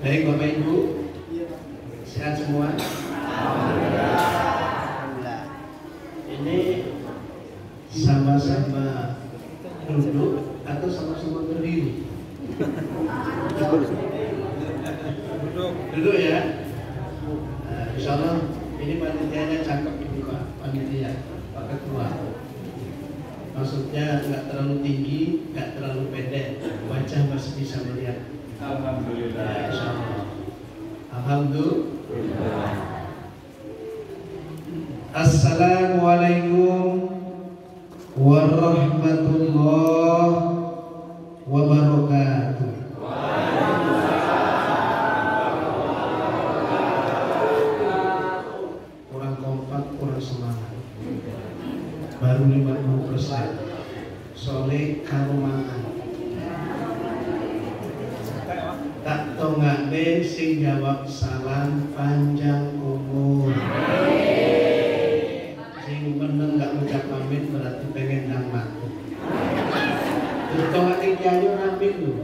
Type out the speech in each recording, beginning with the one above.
Baik Bapak Ibu, sehat semua? Alhamdulillah. Ini sama-sama duduk atau sama-sama berdiri? Duduk ya. Nah, insya Allah ini panitianya cakep ini Pak, panitia Pak Ketua. Maksudnya nggak terlalu tinggi, nggak terlalu pendek, wajah masih bisa melihat. Alhamdulillah. Ya, insya Allah. Alhamdulillah. Assalamualaikum warahmatullahi wabarakatuh. Kurang kompak, kurang semangat. Baru 50%. Soleh karumangan. Tak tongake sing jawab salam panjang umur. Sing meneng gak ucap pamit berarti pengen nang mati. Terus tongake kiai rapi lu.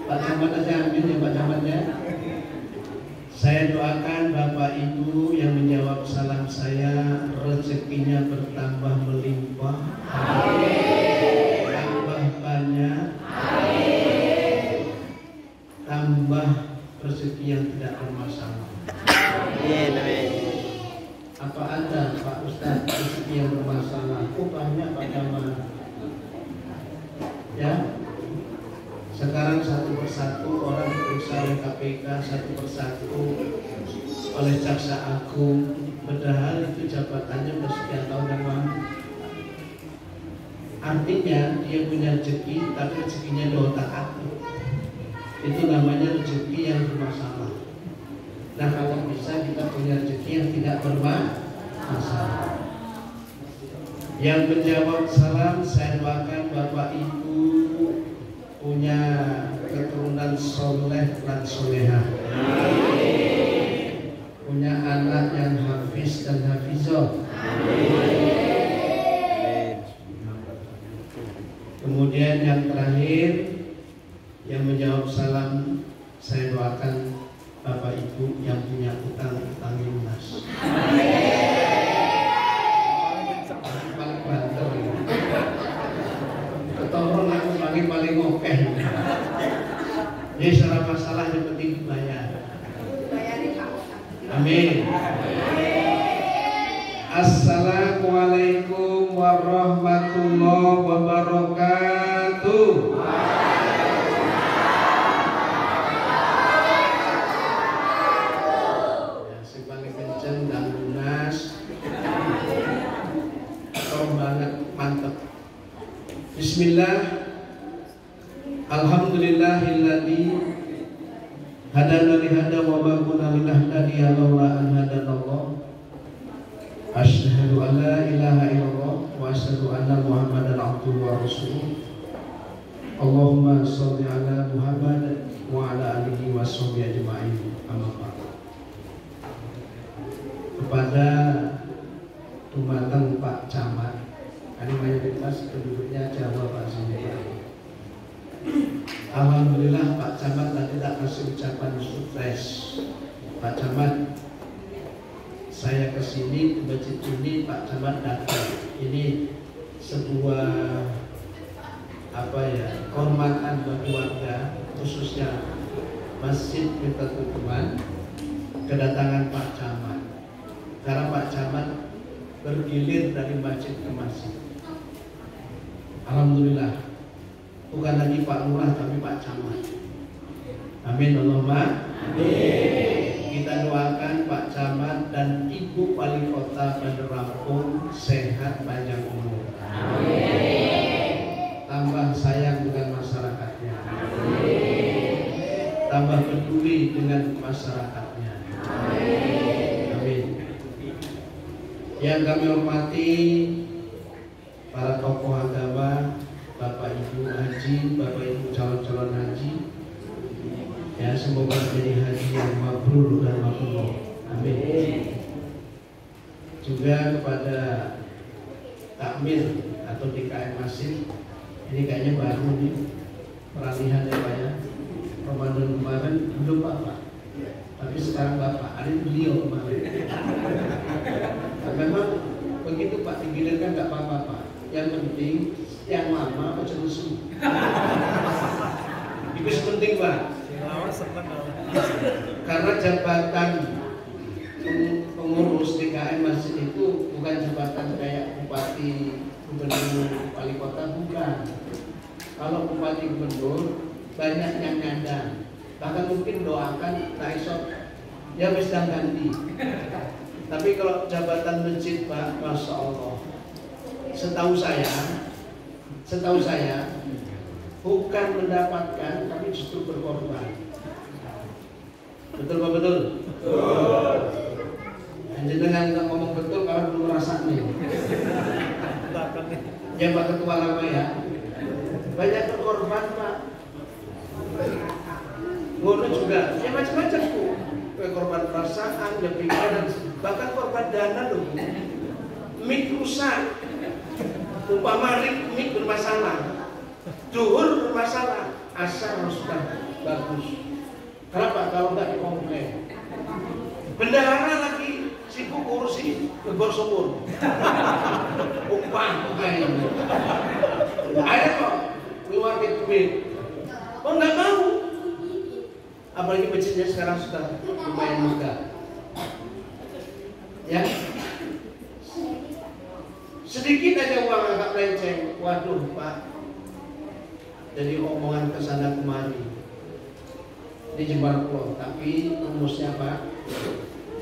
Pak Camat aja amin ya Pak Camat ya. Saya doakan Bapak Ibu yang menjawab salam saya rezekinya bertambah melimpah. Amin. Tambah banyak. Amin. Tambah rezeki yang tidak bermasalah. Amin. Apa ada Pak Ustaz rezeki yang bermasalah? Oh banyak Pak Camat. Ya. Sekarang satu persatu orang diperiksa oleh KPK, satu persatu oleh Jaksa Agung, padahal itu jabatannya bersekian tahun yang lalu. Artinya dia punya rezeki, tapi rezekinya di otak-atik. Itu namanya rezeki yang bermasalah. Nah kalau bisa kita punya rezeki yang tidak bermasalah. Yang menjawab salam saya doakan Bapak Ibu punya keturunan soleh dan solehah, punya anak yang hafiz dan hafizah. Kemudian yang terakhir yang menjawab salam saya doakan Bapak Ibu yang punya utang lunas. Paling banter ketolong aku paling ngokeh. Jadi secara masalah yang penting dibayar. Amin. Assalamualaikum warahmatullahi wabarakatuh. Ya, si paling kenceng dan lunas. Keren banget, mantep. Bismillah. Alhamdulillahilladzi hadana li hada wa ma kunna linahtadiya laula an hadanallah. Asyhadu an la ilaha illallah wa asyhadu anna Muhammadan abduhu wa rasuluh. Allahumma shalli ala Muhammad wa ala alihi wa sahbihi ajma'in. Amma ba'd. Kepada dumateng Pak Camat, ini mayoritas penduduknya Jawa Pak Sini. Alhamdulillah Pak Camat tadi tak kasih ucapan sukses. Pak Camat, saya kesini ke masjid ini Pak Camat datang. Ini sebuah kehormatan bagi warga, khususnya Masjid Miftatul Iman, kedatangan Pak Camat. Karena Pak Camat bergilir dari masjid ke masjid. Alhamdulillah. Bukan lagi Pak Lurah tapi Pak Camat. Amin Allahumma amin. Kita doakan Pak Camat dan Ibu Wali Kota Bandar Lampung sehat panjang umur. Amin. Tambah sayang dengan masyarakatnya. Amin. Tambah peduli dengan masyarakatnya. Amin. Amin. Yang kami hormati para tokoh agama, Bapak Ibu haji, Bapak Ibu calon-calon haji, ya semoga menjadi haji yang mabrur dan mabrur. Amin. Juga kepada takmir atau DKM Masjid, ini kayaknya baru nih peralihan ya Pak ya, Ramadan kemarin belum Bapak, tapi sekarang Bapak, ada beliau kemarin. Nah, memang begitu Pak, digilirkan nggak apa-apa Pak. Yang penting yang lama baca rusuh. Itu penting Pak. Karena jabatan pengurus DKM masjid itu bukan jabatan kayak bupati, gubernur, wali kota, bukan. Kalau bupati gubernur banyak yang nyandang, bahkan mungkin doakan tak esok ya bisa ganti. Tapi kalau jabatan masjid Pak, Masya Allah, setahu saya bukan mendapatkan, tapi justru berkorban. Betul Pak, betul? Betul. Jangan kita ngomong betul kalau belum merasa nih. Ya Pak Ketua lama ya, banyak berkorban Pak. Ngono juga, ya macam-macam Bu. Korban perasaan, ya pikiran, bahkan korban dana loh. Mik rusak, umpama mik bermasalah, duhur bermasalah, asal sudah bagus. Kenapa? Kalau nggak dikomplain, bendahara lagi sibuk ngurusi gebor sumur, upah ini. Ada kok keluar duit, kok nggak mau? Apalagi masjidnya sekarang sudah lumayan megah. Ya, sedikit aja uang agak melenceng, waduh Pak, jadi omongan kesana kemari di Jember Pulau. Tapi rumusnya Pak,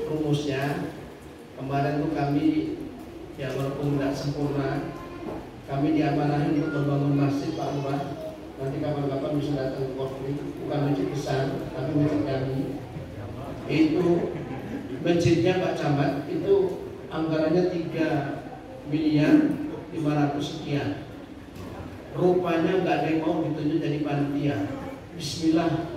rumusnya kemarin tuh kami ya walaupun tidak sempurna, kami diamanahi untuk membangun masjid Pak Lurah. Nanti kapan-kapan bisa datang ke Korpri, bukan masjid besar, tapi masjid kami. Itu masjidnya Pak Camat itu anggarannya 3.500.000 sekian. Rupanya nggak ada yang mau ditunjuk jadi panitia. Bismillah,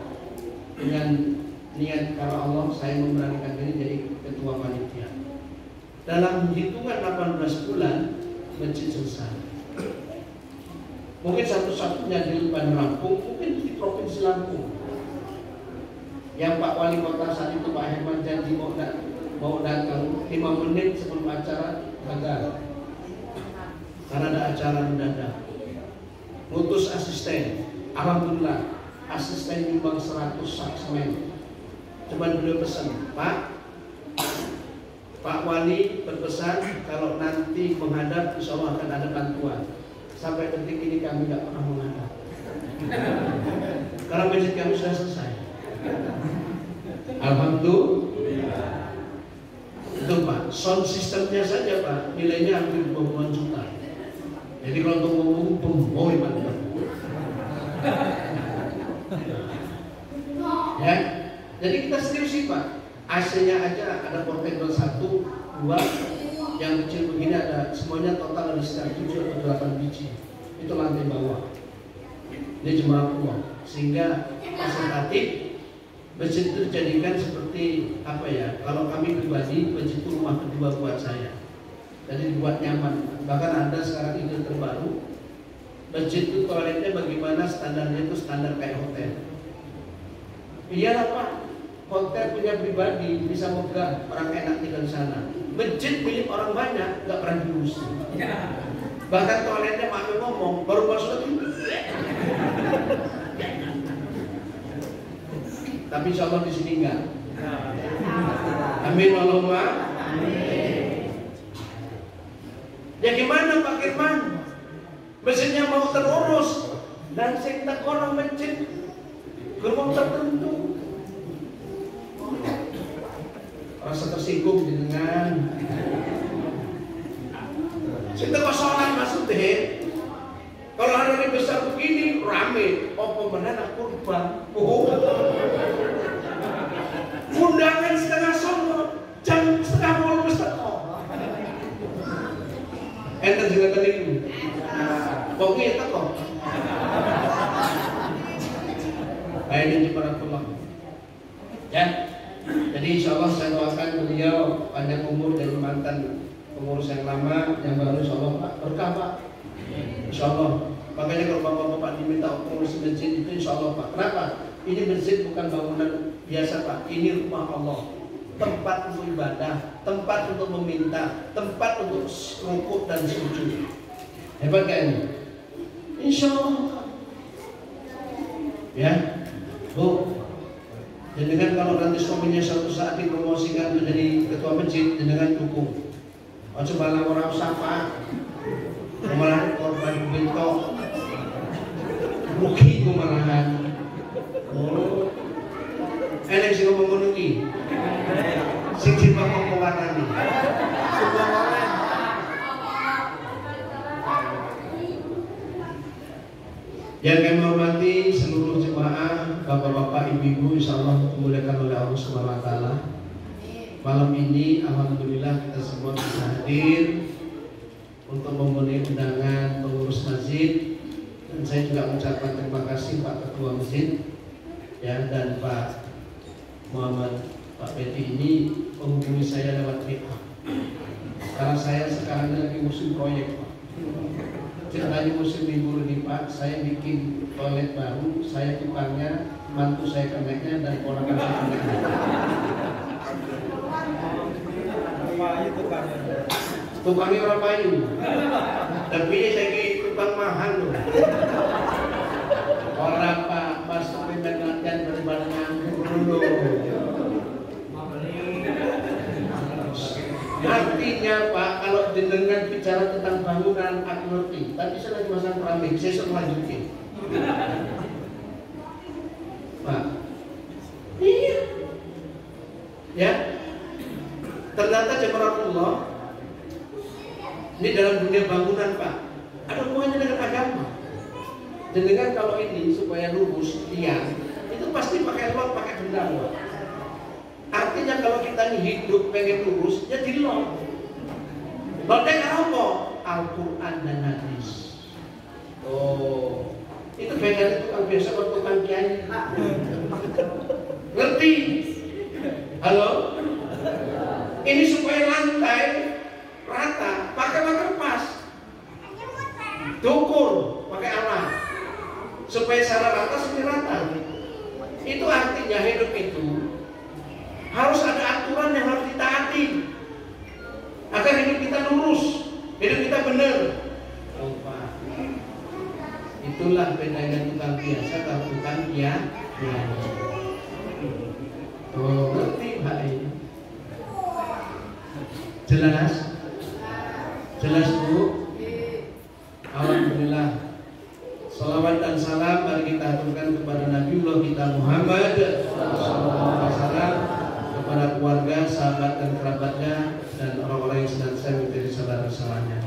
dengan niat karena Allah saya memberanikan diri jadi ketua panitia. Dalam hitungan 18 bulan masjid selesai. Mungkin satu-satunya di depan Lampung, mungkin di Provinsi Lampung. Yang Pak Wali Kota saat itu Pak Herman janji mau datang 5 menit sebelum acara gagal. Karena ada acara mendadak. Ngutus asisten, alhamdulillah asisten nyumbang 100 sak semen. Cuman beliau pesan, Pak Wali berpesan kalau nanti menghadap insya Allah akan ada bantuan. Sampai detik ini kami tidak pernah menghadap. Karena masjid kami sudah selesai. Alhamdulillah. Itu Pak, sound systemnya saja Pak, nilainya hampir 20 juta. Jadi kalau untuk ngomong boy mantap. Ya, jadi kita serius sih Pak. AC-nya aja ada portable 1, 2, yang kecil begini ada, semuanya total ada sekitar 7 atau 8 biji. Itu lantai bawah. Ini Jemaah Pulau. Sehingga fasilitatif masjid itu dijadikan seperti apa ya? Kalau kami pribadi, masjid itu rumah kedua buat saya. Jadi dibuat nyaman. Bahkan ada sekarang ide terbaru, masjid itu toiletnya bagaimana standarnya itu standar kayak hotel. Iyalah Pak, hotel punya pribadi bisa megah, orang enak tinggal di sana. Masjid milik orang banyak, nggak pernah diurus. Bahkan toiletnya Pak ngomong, baru masuk itu. Tapi insya Allah di sini enggak. Amin Allahumma. Ya gimana Pak Firman? Masjidnya mau terurus dan sing tak orang masjid gerbong tertentu. Rasa tersinggung dengan kita sholat maksudnya. Kalau hari besar begini rame, apa mendadak kurban? Undangan setengah songo, jam setengah 10 besar. Enten juga tadi. Pokoknya itu kok. Ayo para pulang. Ya. Jadi insya Allah saya doakan beliau panjang umur dari mantan pengurus yang lama, yang baru insya Allah Pak berkah Pak. Insya Allah. Makanya kalau bapak-bapak diminta pengurus masjid itu insya Allah Pak. Kenapa? Ini masjid bukan bangunan biasa Pak, ini rumah Allah. Tempat untuk ibadah, tempat untuk meminta, tempat untuk rukuk dan sujud. Hebat gak ini? Insya Allah. Ya, Bu. Jenengan kalau nanti suaminya suatu saat dipromosikan menjadi ketua masjid, jenengan dukung. Oh, coba lah orang sapa, kemarahan korban bentok, rugi kemarahan. Oh, enak sih ngomong memenuhi, sing ngomong pewarnani. Yang kami hormati seluruh jemaah, bapak-bapak, ibu-ibu, insyaallah dimuliakan oleh Allah Subhanahu wa taala. Malam ini alhamdulillah kita semua bisa hadir untuk memenuhi undangan pengurus masjid, dan saya juga mengucapkan terima kasih Pak Ketua Masjid ya, dan Pak Muhammad, Pak Peti ini menghubungi saya lewat WA. Karena saya sekarang ini lagi musim proyek Pak. Ceritanya musim libur ini Pak, saya bikin toilet baru, saya tukangnya, mantu saya keneknya, dan ponakan saya keneknya. Tukangnya orang payu, tapi saya kira tukang mahal loh. Orang Pak, pas pemimpin latihan daripada nganggur dulu. Artinya Pak, kalau dengan bicara tentang bangunan aku ngerti, tapi saya lagi masang keramik, saya suruh lanjutin. Pak, iya, ya, ternyata jemaatullah ini dalam dunia bangunan Pak, ada hubungannya dengan agama. Dan dengan kalau ini supaya lurus tiang, itu pasti pakai lot, pakai benda Pak. Artinya kalau kita ini hidup pengen lurus, ya di lot. Lotnya apa? Al-Quran dan hadis. Oh, itu bedanya tukang biasa atau tukang kiai. Ngerti? Halo? Ini supaya lantai rata, pakai pas. Dukur, pakai alat. Supaya secara rata, sini rata. Itu artinya hidup itu harus ada aturan yang harus ditaati agar hidup kita lurus, hidup kita benar. Oh Pak, itulah bedanya tukang biasa kalau tukang kiai. Oh, ngerti Pak ini? Jelas? Jelas Bu? Alhamdulillah. Salawat dan salam mari kita aturkan kepada Nabiullah kita Muhammad SAW, kepada keluarga, sahabat dan kerabatnya, dan orang-orang yang sedang saya menjadi saudara-saudaranya.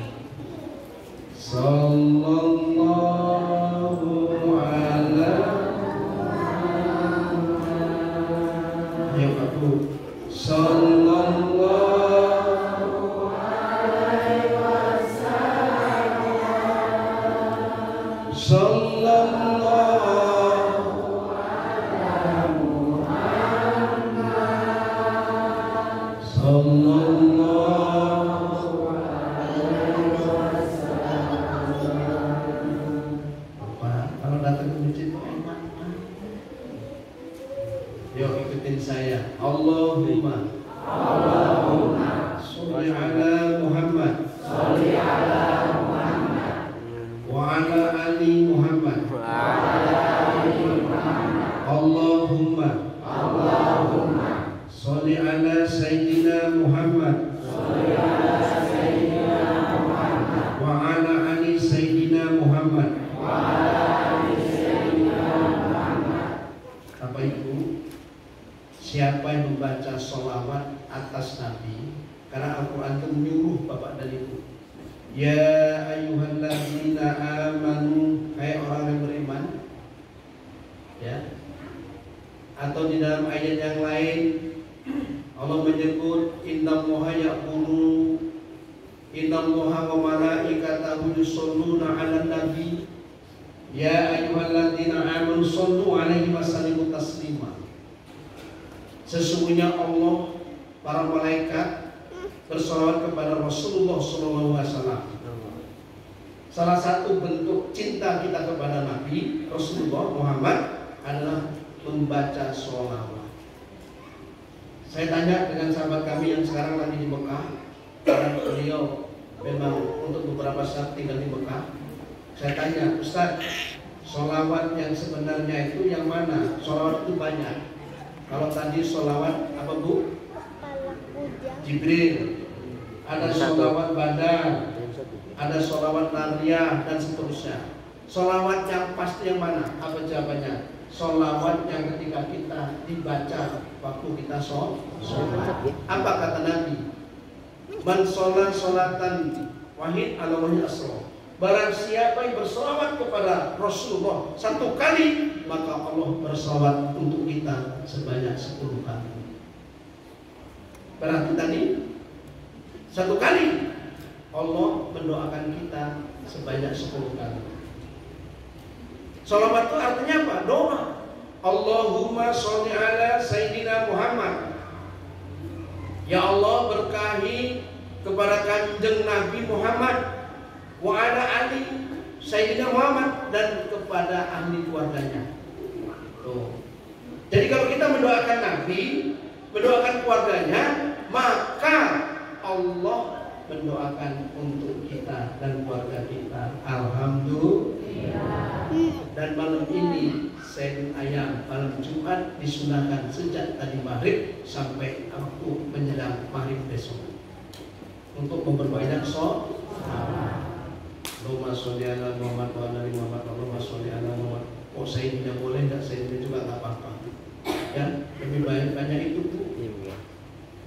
Sallallahu ala Muhammad. Ayo Pak. Sallallahu alaihi wasallam. Sallallahu ala Muhammad. Sallallahu alaihi wasallam. Pak, kalau datang ke masjid enak. Yuk ikutin saya. Allahumma sholli ala Muhammad wa ala ali Muhammad. Allahumma sholli ala Sayyidina Muhammad wa ala ali Sayyidina Muhammad. Bapak Ibu, siapa yang membaca sholawat atas Nabi, karena Al-Quran itu menyuruh Bapak dan Ibu, ya ayyuhalladzina amanu, hai orang yang beriman, ya. Atau di dalam ayat yang lain Allah menyebut innallaha ya'muru, innallaha wa malaikatahu yusholluna 'alan nabi, ya ayyuhalladzina amanu shollu 'alaihi wa sallimu taslima. Sesungguhnya Allah, para malaikat bersolawat kepada Rasulullah SAW. Salah satu bentuk cinta kita kepada Nabi Rasulullah Muhammad adalah membaca sholawat. Saya tanya dengan sahabat kami yang sekarang lagi di Mekah, karena beliau memang untuk beberapa saat tinggal di Mekah. Saya tanya, Ustaz, sholawat yang sebenarnya itu yang mana? Sholawat itu banyak. Kalau tadi sholawat apa Bu? Jibril. Ada sholawat badan, ada sholawat nariyah dan seterusnya. Sholawat yang pasti yang mana? Apa jawabannya? Sholawat yang ketika kita dibaca waktu kita sholat. Apa kata Nabi? Man sholat sholatan wahid ala wahid asro. Barang siapa yang bersolawat kepada Rasulullah 1 kali, maka Allah bersolawat untuk kita sebanyak 10 kali. Berarti tadi 1 kali Allah mendoakan kita sebanyak 10 kali. Sholawat itu artinya apa? Doa. Allahumma sholli ala Sayyidina Muhammad. Ya Allah, berkahi kepada kanjeng Nabi Muhammad, wa ala ali Sayyidina Muhammad, dan kepada ahli keluarganya. Tuh. Jadi kalau kita mendoakan Nabi, mendoakan keluarganya, maka Allah mendoakan untuk kita dan keluarga kita. Alhamdulillah. Dan malam ini Sayyid Ayam malam Jumat disunahkan sejak tadi maghrib sampai waktu menjelang maghrib besok untuk memperbanyak sholat. Allahumma sholli ala Muhammad wa ala ali Muhammad. Allahumma sholli ala Muhammad. Oh, Sayyidina boleh enggak? Sayyidina juga enggak apa-apa. Ya, lebih banyak itu tuh.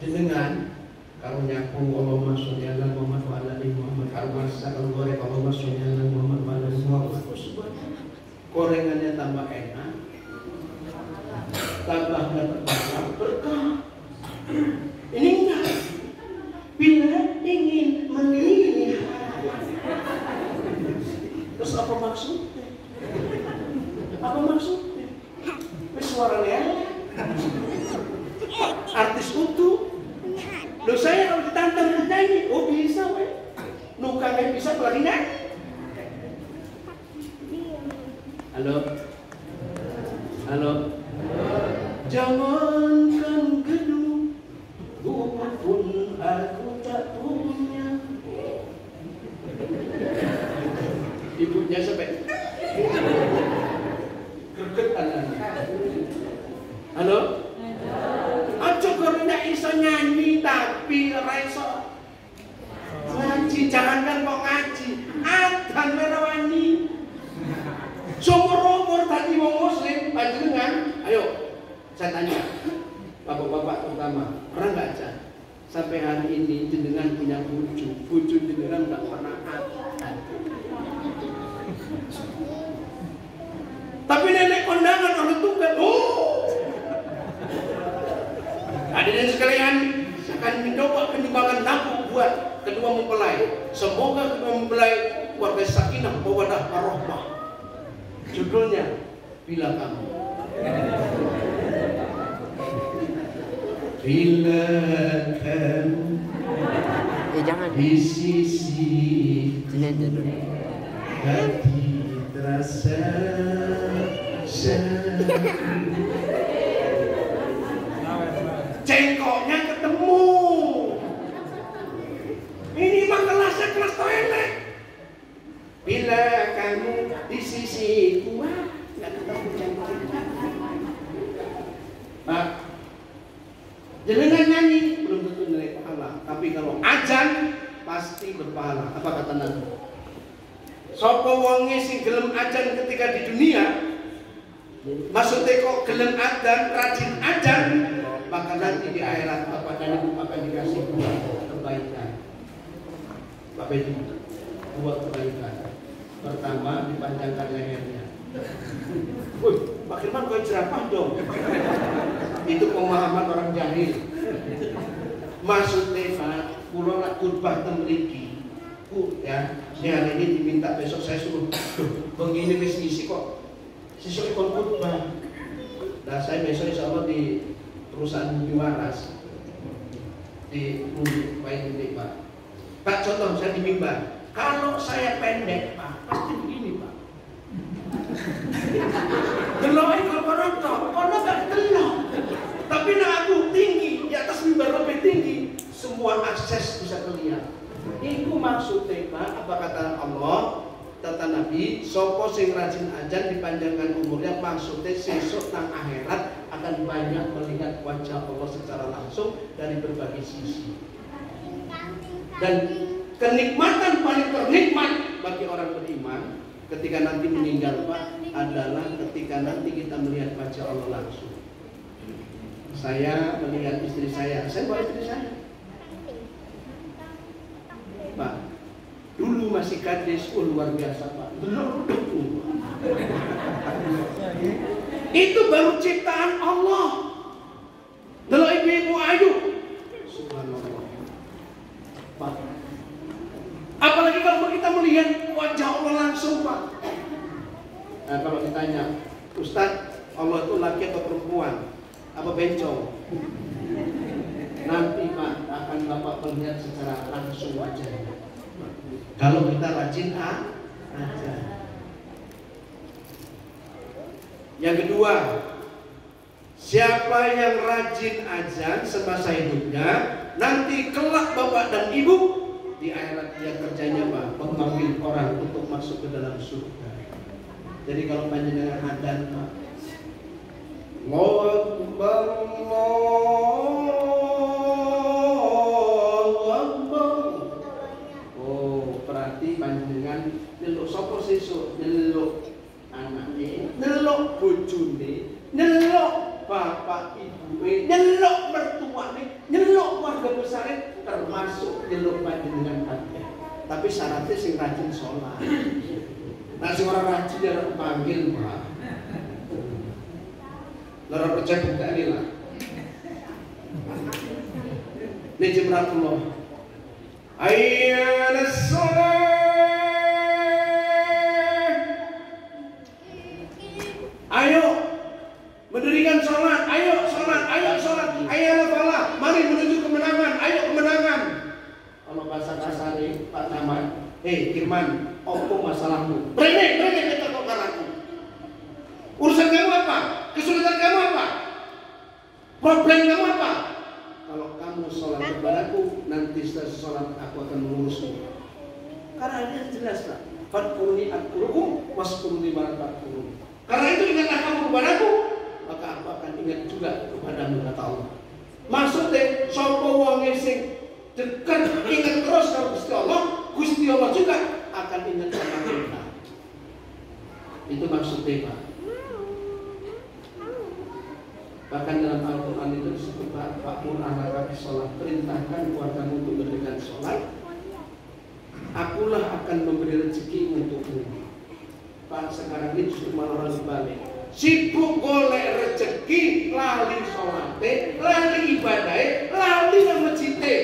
Jenengan kalau nyapu Allahumma sholli ala Muhammad wa ala ali Muhammad. Kalau masak kalau goreng Allahumma sholli ala Muhammad wa ala ali Muhammad. Gorengannya tambah enak, tambah dapat berkah. Ini enggak. Bila ingin memilih, terus apa maksudnya? Apa maksudnya? Suara lele, artis utuh. Loh, saya kalau ditantang bernyanyi, oh bisa weh. Nuka nggak bisa berarti nyanyi. Halo, halo. Jangankan gedung, rumah pun aku tak punya. Ibunya sampai gregetan. Halo. Aja karena iso nyanyi tapi reso ngaji, jangankan kok ngaji, adzan merawani. Seumur-umur tadi wong muslim panjenengan, ayo saya tanya bapak-bapak terutama, pernah nggak aja sampai hari ini jenengan punya bucu jenengan nggak pernah adzan. Tapi nenek kondangan orang tunggal, hadirin sekalian, akan mencoba penyumbangan nafkah buat kedua mempelai. Semoga kedua mempelai keluarga sakinah mawaddah warahmah. Judulnya Bila Kamu. Bila kamu di sisi hati terasa cengkoknya ketemu. Ini mah kelasnya kelas toilet. Bila kamu di sisiku, nggak ketemu cengkoknya. Pak, jenengan nyanyi belum tentu nilai pahala, tapi kalau adzan pasti berpahala. Apa kata Nabi? Sopo wonge sing gelem adzan ketika di dunia, maksudnya kok gelem adzan, rajin adzan, maka nanti di akhirat Bapak dan Ibu akan dikasih dua kebaikan. Bapak Ibu, dua kebaikan. Pertama, dipanjangkan lehernya. Wih, Pak Firman kau jerapah dong. Itu pemahaman orang jahil. Maksudnya Pak, pulau nak khutbah temriki, ya, hari ini diminta besok saya suruh, begini wis ngisi kok, sesuk ikut khutbah. Nah saya besok insya Allah di perusahaan Bumi Waras di Pak ini Pak. Pak contoh saya di mimbar. Kalau saya pendek Pak, pasti begini Pak. Geloi kalau rontok, kalau nggak akses bisa kelihatan. Iku maksudnya Pak, apa kata Allah? Kata Nabi, sopo sing rajin ajan dipanjangkan umurnya, maksudnya sesuk nang akhirat akan banyak melihat wajah Allah secara langsung dari berbagai sisi. Dan kenikmatan paling ternikmat bagi orang beriman ketika nanti meninggal Pak adalah ketika nanti kita melihat wajah Allah langsung. Saya melihat istri saya bawa istri saya Pak, dulu masih gadis, luar biasa Pak. Itu baru ciptaan Allah. Delok ibu-ibu ayu, subhanallah Pak. Apalagi kalau kita melihat wajah Allah langsung Pak. Nah, kalau ditanya, Ustaz, Allah itu laki atau perempuan? Apa bencong? Nanti Pak akan Bapak melihat secara langsung wajahnya. Kalau kita rajin aja. Yang kedua, siapa yang rajin azan semasa hidupnya, nanti kelak Bapak dan Ibu di akhirat dia kerjanya Pak, memanggil orang untuk masuk ke dalam surga. Jadi kalau panjenengan adzan Pak, Allahu Akbar, Allahu Akbar. Oh, berarti panjenengan nyeluk sapa sesuk, nyeluk anake, nyeluk bojone, nyeluk bapak ibuke, nyeluk mertuane, nyeluk keluarga besare, termasuk nyeluk panjenengan kabeh. Tapi syaratnya sing rajin sholat. Nah, sing ora rajin ya ora panggil, Pak. Lara percaya bukti ini lah. Ini jemratullah. Ayyana sholat. Ayo mendirikan sholat. Ayo sholat. Ayo sholat. Ayyana sholat. Mari menuju kemenangan. Ayo kemenangan. Kalau bahasa kasar Pak Camat, Firman, apa masalahmu? Brengek kita kok karaku. Urusan kamu apa? Kesulitan kamu apa? Problem kamu apa? Kalau kamu sholat kepadaku, nanti setelah sholat aku akan mengurusmu. Karena ini jelas lah. Fadkuruni adkurukum, waskuruni barakatuh. Karena itu ingatlah kamu kepadaku, maka aku akan ingat juga kepadamu, kata Allah. Maksudnya, sapa wong sing dekat ingat terus kalau Gusti Allah juga akan ingat sama kita. Itu maksudnya Pak. Bahkan dalam Al-Quran itu disebut Pak Mur'ala sholat, perintahkan keluargamu untuk mendirikan sholat. Akulah akan memberi rezeki untukmu. Pak, sekarang ini justru malah orang balik. Sibuk golek rezeki, lali sholatnya, lali ibadahnya, lali masjidnya.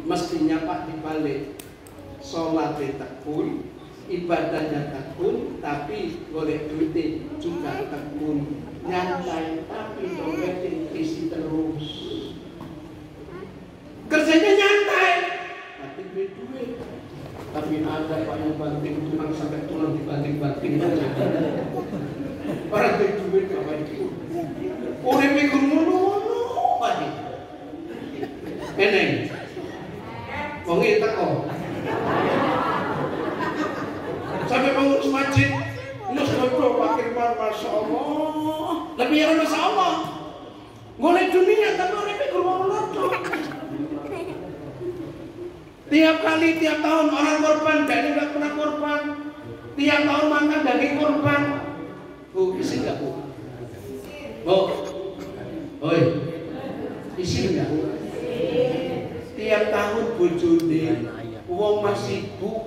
Mestinya Pak dibalik, sholatnya tekun, ibadahnya tekun, tapi golek duitnya juga tekun. Nyantai tapi dompetnya isi terus. Kerjanya nyantai tapi duit. Tapi ada Pak yang banting tulang sampai tulang dibanting-banting. Orang duit apa itu? Orang mikir ngono Pak. Eneng. Wong iki teko. Sampai pengurus masjid, nus betul Pak Firman, Masya Allah. Lebih yang Masya Allah. Golek dunia tapi orang pikir Allah. Tiap kali, tiap tahun orang korban, dan nggak pernah korban. Tiap tahun makan daging korban. Bu, isi nggak Bu? Bu, oi, isi nggak? Tiap tahun bojone, uang masih sibuk.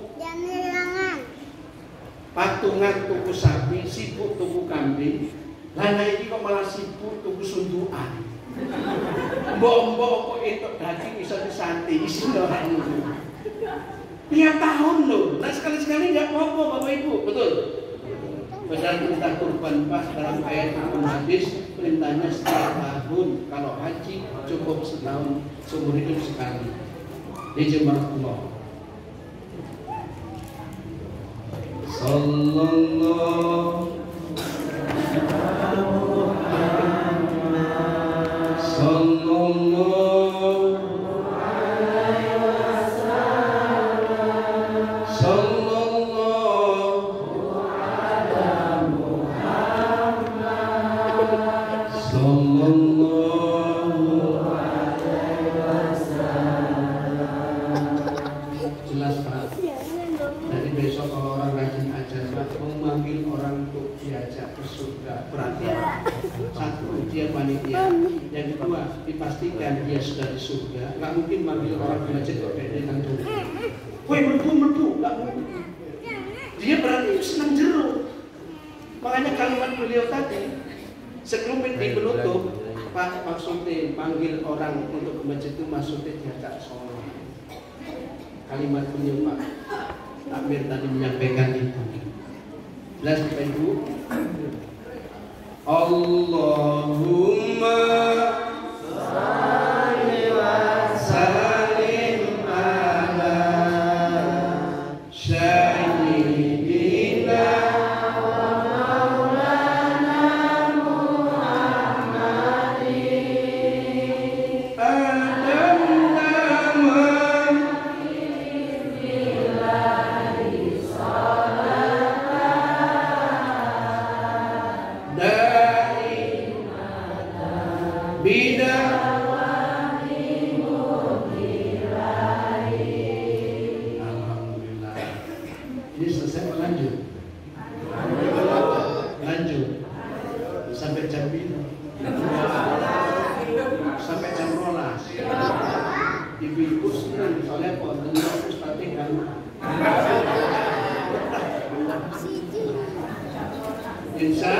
Patungan tuku sapi, sibuk tuku kambing. Lana ini kok malah sibuk tuku sundukan. Mbok-mbok kok entuk daging iso disanti, isi orang itu. Tiap tahun loh. Nah sekali-sekali nggak apa-apa Bapak Ibu, betul? Padahal perintah kurban Pak dalam ayat hadis perintahnya setiap tahun. Kalau haji cukup setahun seumur hidup sekali. Di Jemaatullah. Sallallahu Sallallahu surga. Berarti satu, dia panitia. Yang kedua, dipastikan dia sudah di surga. Nggak mungkin manggil orang ke masjid kok pede langsung. Woi, merdu, nggak mungkin. Dia berarti senang jeruk. Makanya kalimat beliau tadi, sekelumit di penutup, Pak maksudnya panggil orang untuk ke masjid itu maksudnya diajak sholat. Kalimat beliau Pak Amir tadi menyampaikan itu. Jelas Bapak Ibu? Allahumma salli wa sallim ala sayyidina wa maulana Muhammadin Adam nama Alhamdulillah. Ini selesai apa lanjut? Lanjut sampai jam berapa? Sampai jam 12. Ibu-ibu senang soalnya konten Ustaz kan. Insya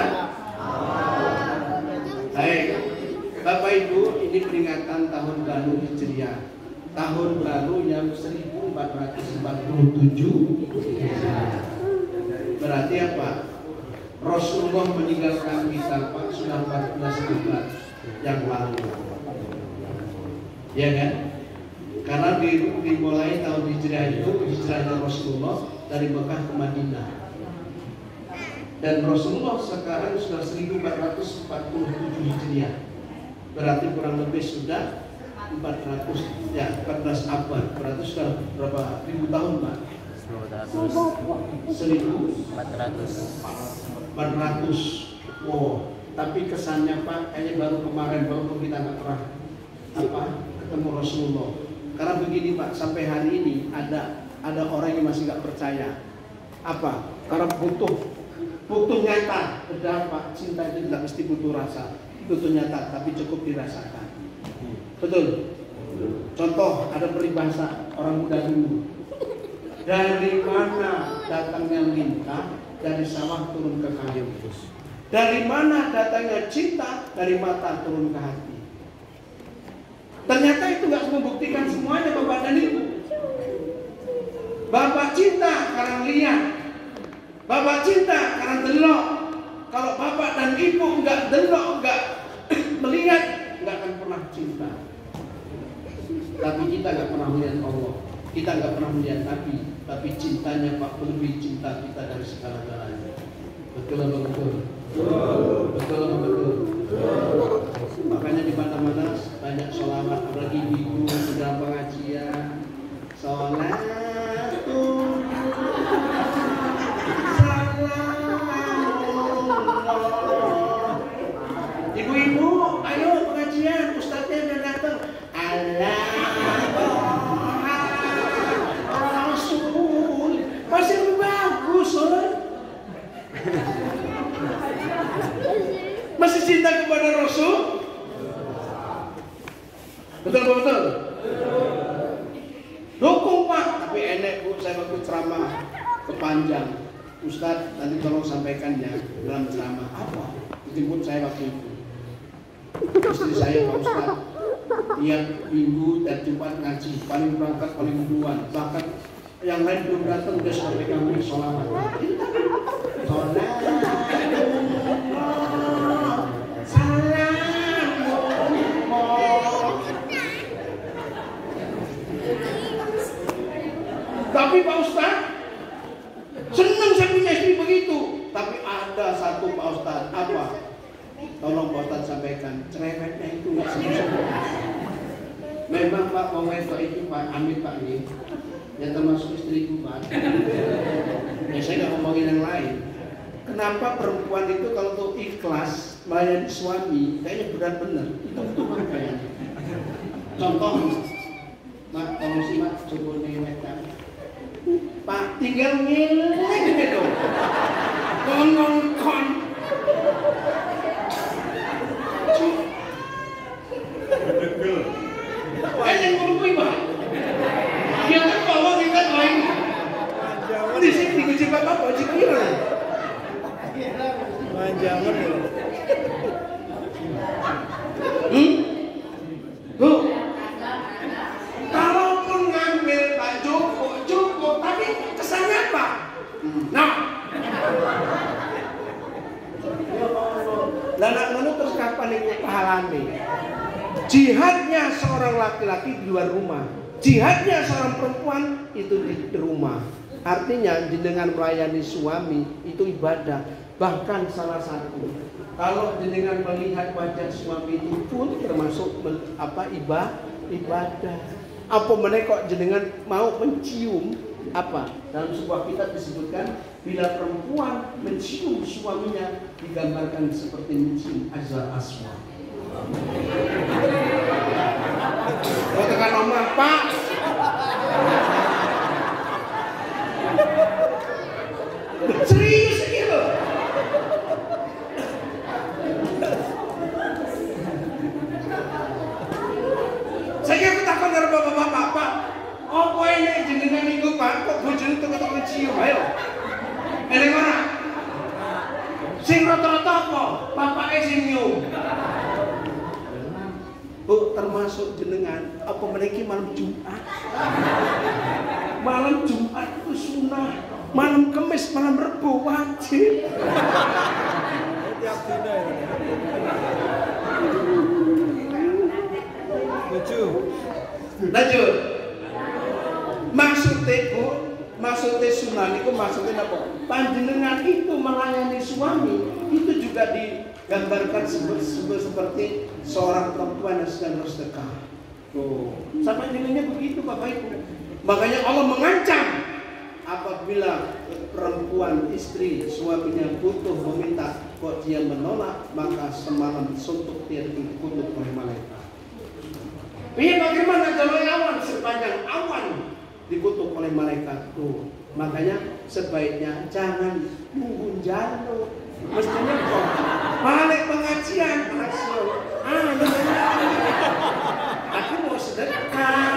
baik, Bapak Ibu, ini peringatan tahun baru Hijriah. Tahun baru yang 1447. Berarti apa? Rasulullah meninggalkan kita Pak sudah 14 abad yang lalu. Ya kan? Karena dimulai tahun Hijriah itu hijrahnya Rasulullah dari Mekah ke Madinah. Dan Rasulullah sekarang sudah 1447 Hijriah. Berarti kurang lebih sudah 14 abad. Berarti sudah berapa ribu tahun Pak? 1400. Wow. Tapi kesannya Pak, kayaknya baru kemarin kita nggak pernah ketemu Rasulullah. Karena begini Pak, sampai hari ini ada orang yang masih nggak percaya. Apa? Karena butuh nyata. Benar Pak, cinta itu tidak mesti butuh rasa. Butuh nyata, tapi cukup dirasakan. Betul? Contoh, ada peribahasa orang muda dulu. Dari mana datangnya lintah? Dari sawah turun ke kayu. Dari mana datangnya cinta? Dari mata turun ke hati. Ternyata itu nggak membuktikan semuanya Bapak dan Ibu. Bapak cinta karena lihat. Bapak cinta karena delok. Kalau Bapak dan Ibu nggak delok, nggak melihat, nggak akan pernah cinta. Tapi kita nggak pernah melihat Allah. Kita nggak pernah melihat Nabi. Tapi cintanya Pak lebih cinta kita dari segala-galanya. Betul apa betul? Betul apa betul? Makanya di mana-mana banyak sholawat, apalagi ibu dalam pengajian. Sholatun ibu-ibu, ayo pengajian, ustadznya udah datang. Rasul masih lebih bagus, masih cinta kepada Rasul. Betul betul. Dukung Pak, tapi enek Bu, saya waktu ceramah kepanjang. Ustadz nanti tolong sampaikannya dalam ceramah apa? Dijemput saya waktu itu. Istri saya Pak Ustadz tiap minggu dan Jumat ngaji, paling berangkat paling duluan, bahkan yang lain belum datang udah sampai kami sholawat. Tapi Pak Ustadz senang saya punya istri begitu. Tapi ada satu Pak Ustadz, apa? Tolong Pak Ustadz sampaikan, cerewetnya itu nggak semua. Memang Pak mau itu Pak, amin Pak ini, yang termasuk istriku Pak. Ya saya nggak ngomongin yang lain. Kenapa perempuan itu kalau tuh ikhlas melayani suami, kayaknya benar-benar itu Tuhan kayaknya. Contoh, Mak, tolong si Mak, coba diingatkan. Pak tinggal ngeleng gitu, kon. Lah nak ngono terus kapan iku pahalane? Jihadnya seorang laki-laki di luar rumah, jihadnya seorang perempuan itu di rumah. Artinya jenengan melayani suami itu ibadah. Bahkan salah satu, kalau jenengan melihat wajah suami itu pun termasuk ibadah. Apa meneh kok jenengan mau mencium apa? Dalam sebuah kitab disebutkan bila perempuan mencium suaminya digambarkan seperti mencium azar aswa. Kau tekan omah, Pak. Serius gitu. Saya takut karo bapak-bapak, Pak. Apa ini jenengan niku, Pak? Kok bojone tok-tok cium, ayo. Eling ora? Sing rata-rata apa? Bapake sing nyium. Bu, termasuk jenengan apa meniki malam Jumat? Malam Jumat itu sunnah. Malam Kamis, malam Rebo wajib. Tiap dina ya. Lanjut. Maksudnya Bu, maksudnya sunnah itu maksudnya apa? Panjenengan itu melayani suami itu juga digambarkan seperti seorang perempuan yang sedang bersedekah. Oh, sama nilainya begitu Bapak Ibu. Makanya Allah mengancam apabila perempuan istri suaminya butuh meminta kok dia menolak, maka semalam suntuk dia dikutuk oleh malaikat. Ini bagaimana kalau awan sepanjang awan dikutuk oleh malaikat tuh. Makanya sebaiknya jangan nunggu jatuh. Mestinya kok balik pengajian, aku mau sedekah.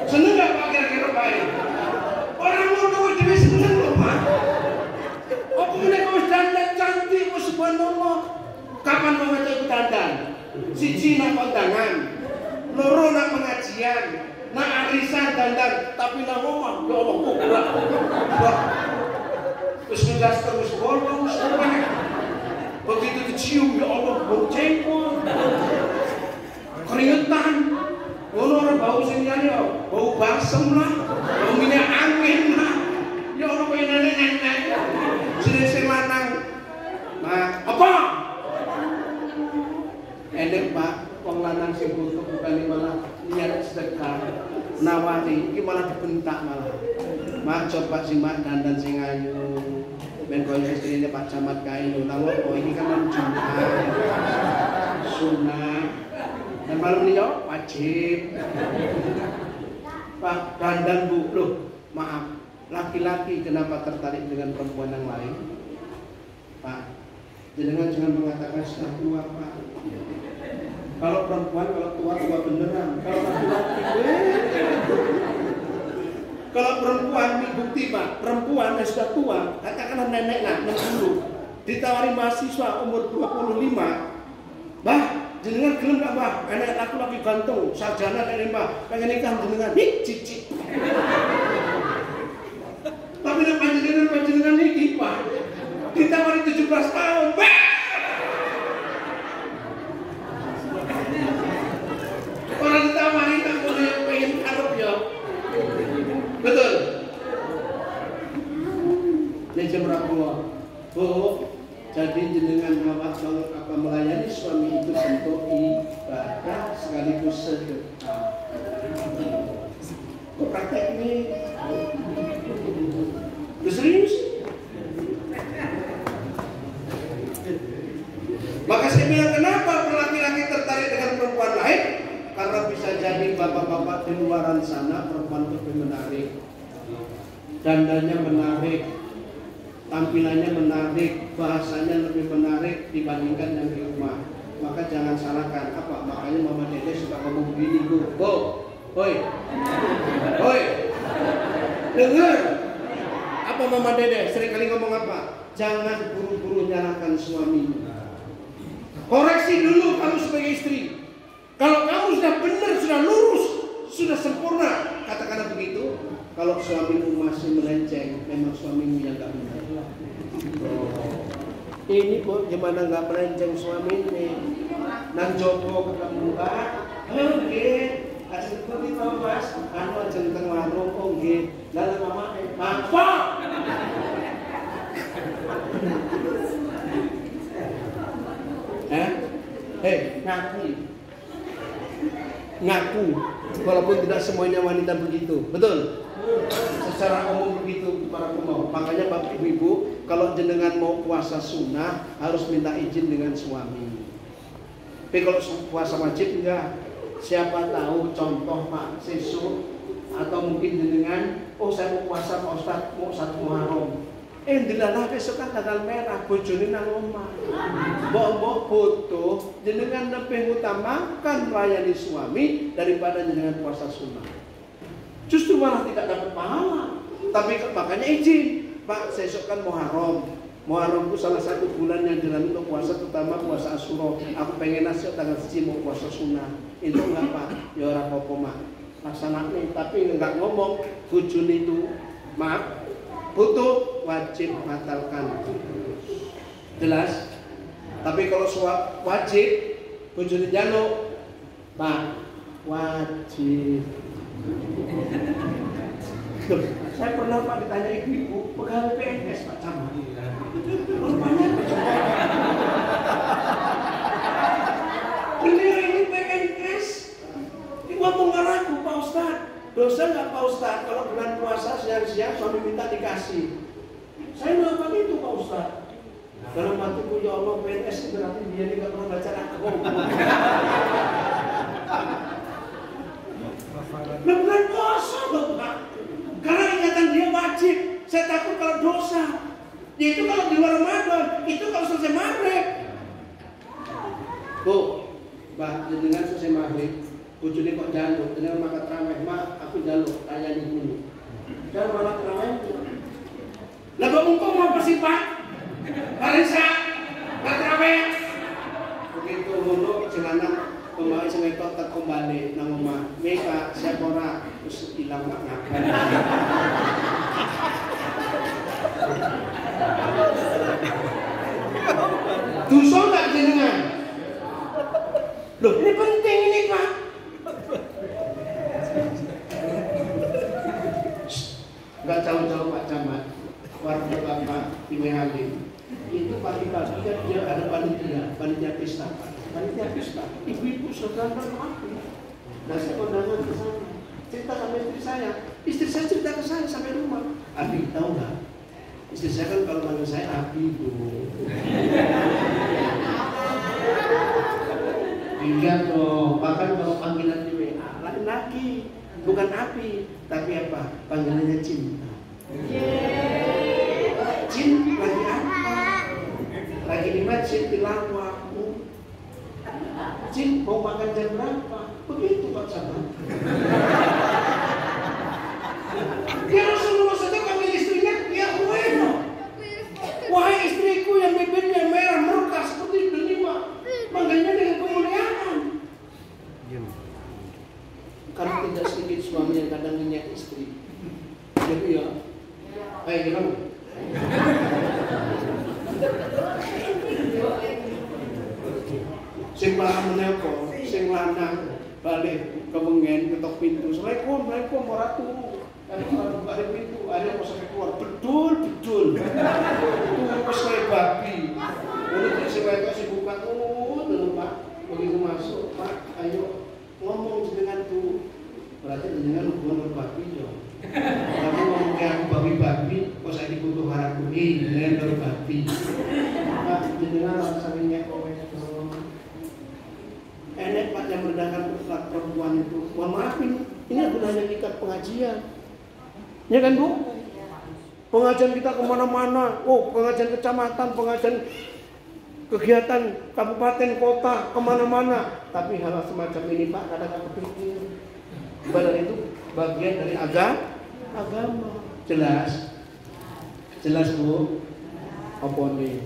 Seneng gak Pak kira-kira baik? Orang mau tahu dia seneng loh Pak. Apa mulai kau dandan cantik kau subhanallah. Kapan mau ngajak ikut dandan? Siji nak kondangan, loro nak pengajian, nak arisan dandan, tapi nak ngomong, ya Allah kok berat. Terus ngegas terus bolong, begitu dicium ya Allah bau cengkol, keringetan, orang bau sini ya, bau balsem lah, bau minyak angin lah, ya Allah kayak nenek-nenek, sini lanang, nah apa? Enak Pak, wong lanang sing butuh bukan malah niat sedekah, nawari, iki malah dibentak malah. Mak coba sing mak dandan sing ayu, ben koyo istrine Pak Camat kae lho. Lah kok ini kan malam Jumat. Sunah. Dan malam ini yo wajib. Pak dandan Bu, loh, maaf. Laki-laki kenapa tertarik dengan perempuan yang lain? Pak, jenengan jangan mengatakan sudah tua Pak. Kalau perempuan, kalau tua beneran. Kalau laki-laki, kalau perempuan, ini bukti Pak. Perempuan yang sudah tua, katakanlah nenek lah, 60, ditawari mahasiswa umur 25, bah, jenengan gelem gak bah? Anak aku lagi gantung, sarjana kayak bah, pengen nikah jenengan, cicik. Tapi nak panjenengan ini Pak, ditawari 17 tahun, bah. Orang ditawari tak boleh pengen karep ya. Betul. Ini jam berapa? Bu, jadi jenengan apa melayani suami itu bentuk ibadah sekaligus sedekah. Kok praktek ini? Serius? Maka saya bilang kenapa laki-laki tertarik dengan perempuan lain? Karena bisa jadi bapak-bapak di luaran sana perempuan lebih menarik, dandannya menarik, tampilannya menarik, bahasanya lebih menarik dibandingkan yang di rumah. Maka jangan salahkan apa? Makanya Mama Dede suka ngomong begini, hoi, dengar apa Mama Dede sering kali ngomong apa? Jangan buru-buru nyalahkan suamimu. Koreksi dulu kamu sebagai istri. Kalau kamu sudah benar, sudah lurus, sudah sempurna, katakanlah begitu. Kalau suamimu masih melenceng, memang suamimu yang gak benar. Ini kok gimana nggak melenceng suami ini? Nang Joko ketemu Mbak, oke, kasih seperti tahu Mas, anu aja teng warung, oke, lalu mama, apa? Ngaku, walaupun tidak semuanya wanita begitu, betul? Secara umum begitu para pemau. Makanya bapak ibu, kalau jenengan mau puasa sunnah harus minta izin dengan suami. Tapi kalau puasa wajib enggak. Siapa tahu contoh Pak Sesu atau mungkin jenengan, oh saya mau puasa Pak Ustaz, mau 1 Muharram. Dilalah besok kan tanggal merah, bojone nang omah. Mbok-mbok foto, jenengan lebih utamakan melayani suami daripada jenengan puasa sunnah. Justru malah tidak dapat pahala. Tapi makanya izin, Pak, besok kan Muharram. Muharram itu salah satu bulan yang dilalui untuk puasa, terutama puasa Asyura. Aku pengen nasi tanggal 1 mau puasa sunnah. Itu enggak Pak, ya ora apa-apa Mak. Laksanakan, tapi enggak ngomong bojone itu, maaf, butuh wajib batalkan. Jelas? Tapi kalau wajib bojone njaluk, Pak, wajib. Loh, saya pernah Pak ditanya ibu-ibu pegawai PNS Pak Camat. Rupanya beliau ini PNS. Ngomong aku Pak Ustaz, dosa nggak Pak Ustaz kalau bulan puasa siang-siang suami minta dikasih? Saya melakukan itu Pak Ustaz. Dalam hatiku, ya Allah, PNS berarti dia nggak pernah baca agama. Bulan puasa loh Pak. Karena ingatan dia wajib. Saya takut kalau dosa. Yaitu kalau di luar Ramadan, itu kalau selesai maghrib. Bu, Mbak, jenengan selesai maghrib, bojone kok jaluk, jenengan makan tarawih, Mak, aku jaluk, tanya dulu. Dan malah tarawih. Lah kok engkau apa sih Pak? Barisa, tarawih. Begitu ngono jenengan pemain semetot tak kembali nang omah. Meka siapa ora terus ilang mak ngakan. Dosa enggak jenengan? Loh, ini penting ini Pak. Enggak jauh-jauh Pak Camat. Warga Bapak Ibu Halim. Itu pagi-pagi dia ada panitia pesta. Panitia pesta. Ibu-ibu saudara aku. Dan saya kondangan ke sana. Cerita sama istri saya. Istri saya cerita ke saya sampai rumah. Abi tahu nggak? Istri saya kan kalau manggil saya Abi Bu. Iya dong. Bahkan kalau panggilan di WA lain lagi. Bukan Abi, tapi apa? Panggilannya cinta. Cinta lagi apa? Lagi di masjid tilawah. Cin, mau makan jam berapa? Begitu Pak Camat. Dia Rasulullah saja panggil istrinya, ya Uweno. Wahai istriku yang bibirnya merah murka seperti delima, manggilnya dengan kemuliaan. Karena tidak sedikit suami yang kadang minyak istri. Jadi ya, ayo kamu. Sing paham menelpon, sing lanang balik ke mengen ketok pintu. Assalamualaikum, ora turu. Ada orang buka pintu, ada yang sampai keluar. Betul. Turu pas kayak babi. Lalu si wedok si buka dulu Pak. Begitu masuk, Pak, ayo ngomong dengan tuh. Berarti dengan hubungan babi yo. Kamu ngomong kayak aku babi, kok saya dibutuh harapku dengan babi. Pak, jenengan harus saling nyekok. Enak Pak yang merendahkan perempuan itu. Mohon maaf ini gunanya kita pengajian. Ya kan Bu? Pengajian kita kemana-mana. Oh, pengajian kecamatan, pengajian kegiatan kabupaten, kota, kemana-mana. Tapi hal semacam ini Pak kadang nggak kepikir. Padahal itu bagian dari agama. Jelas Bu? Apa nih?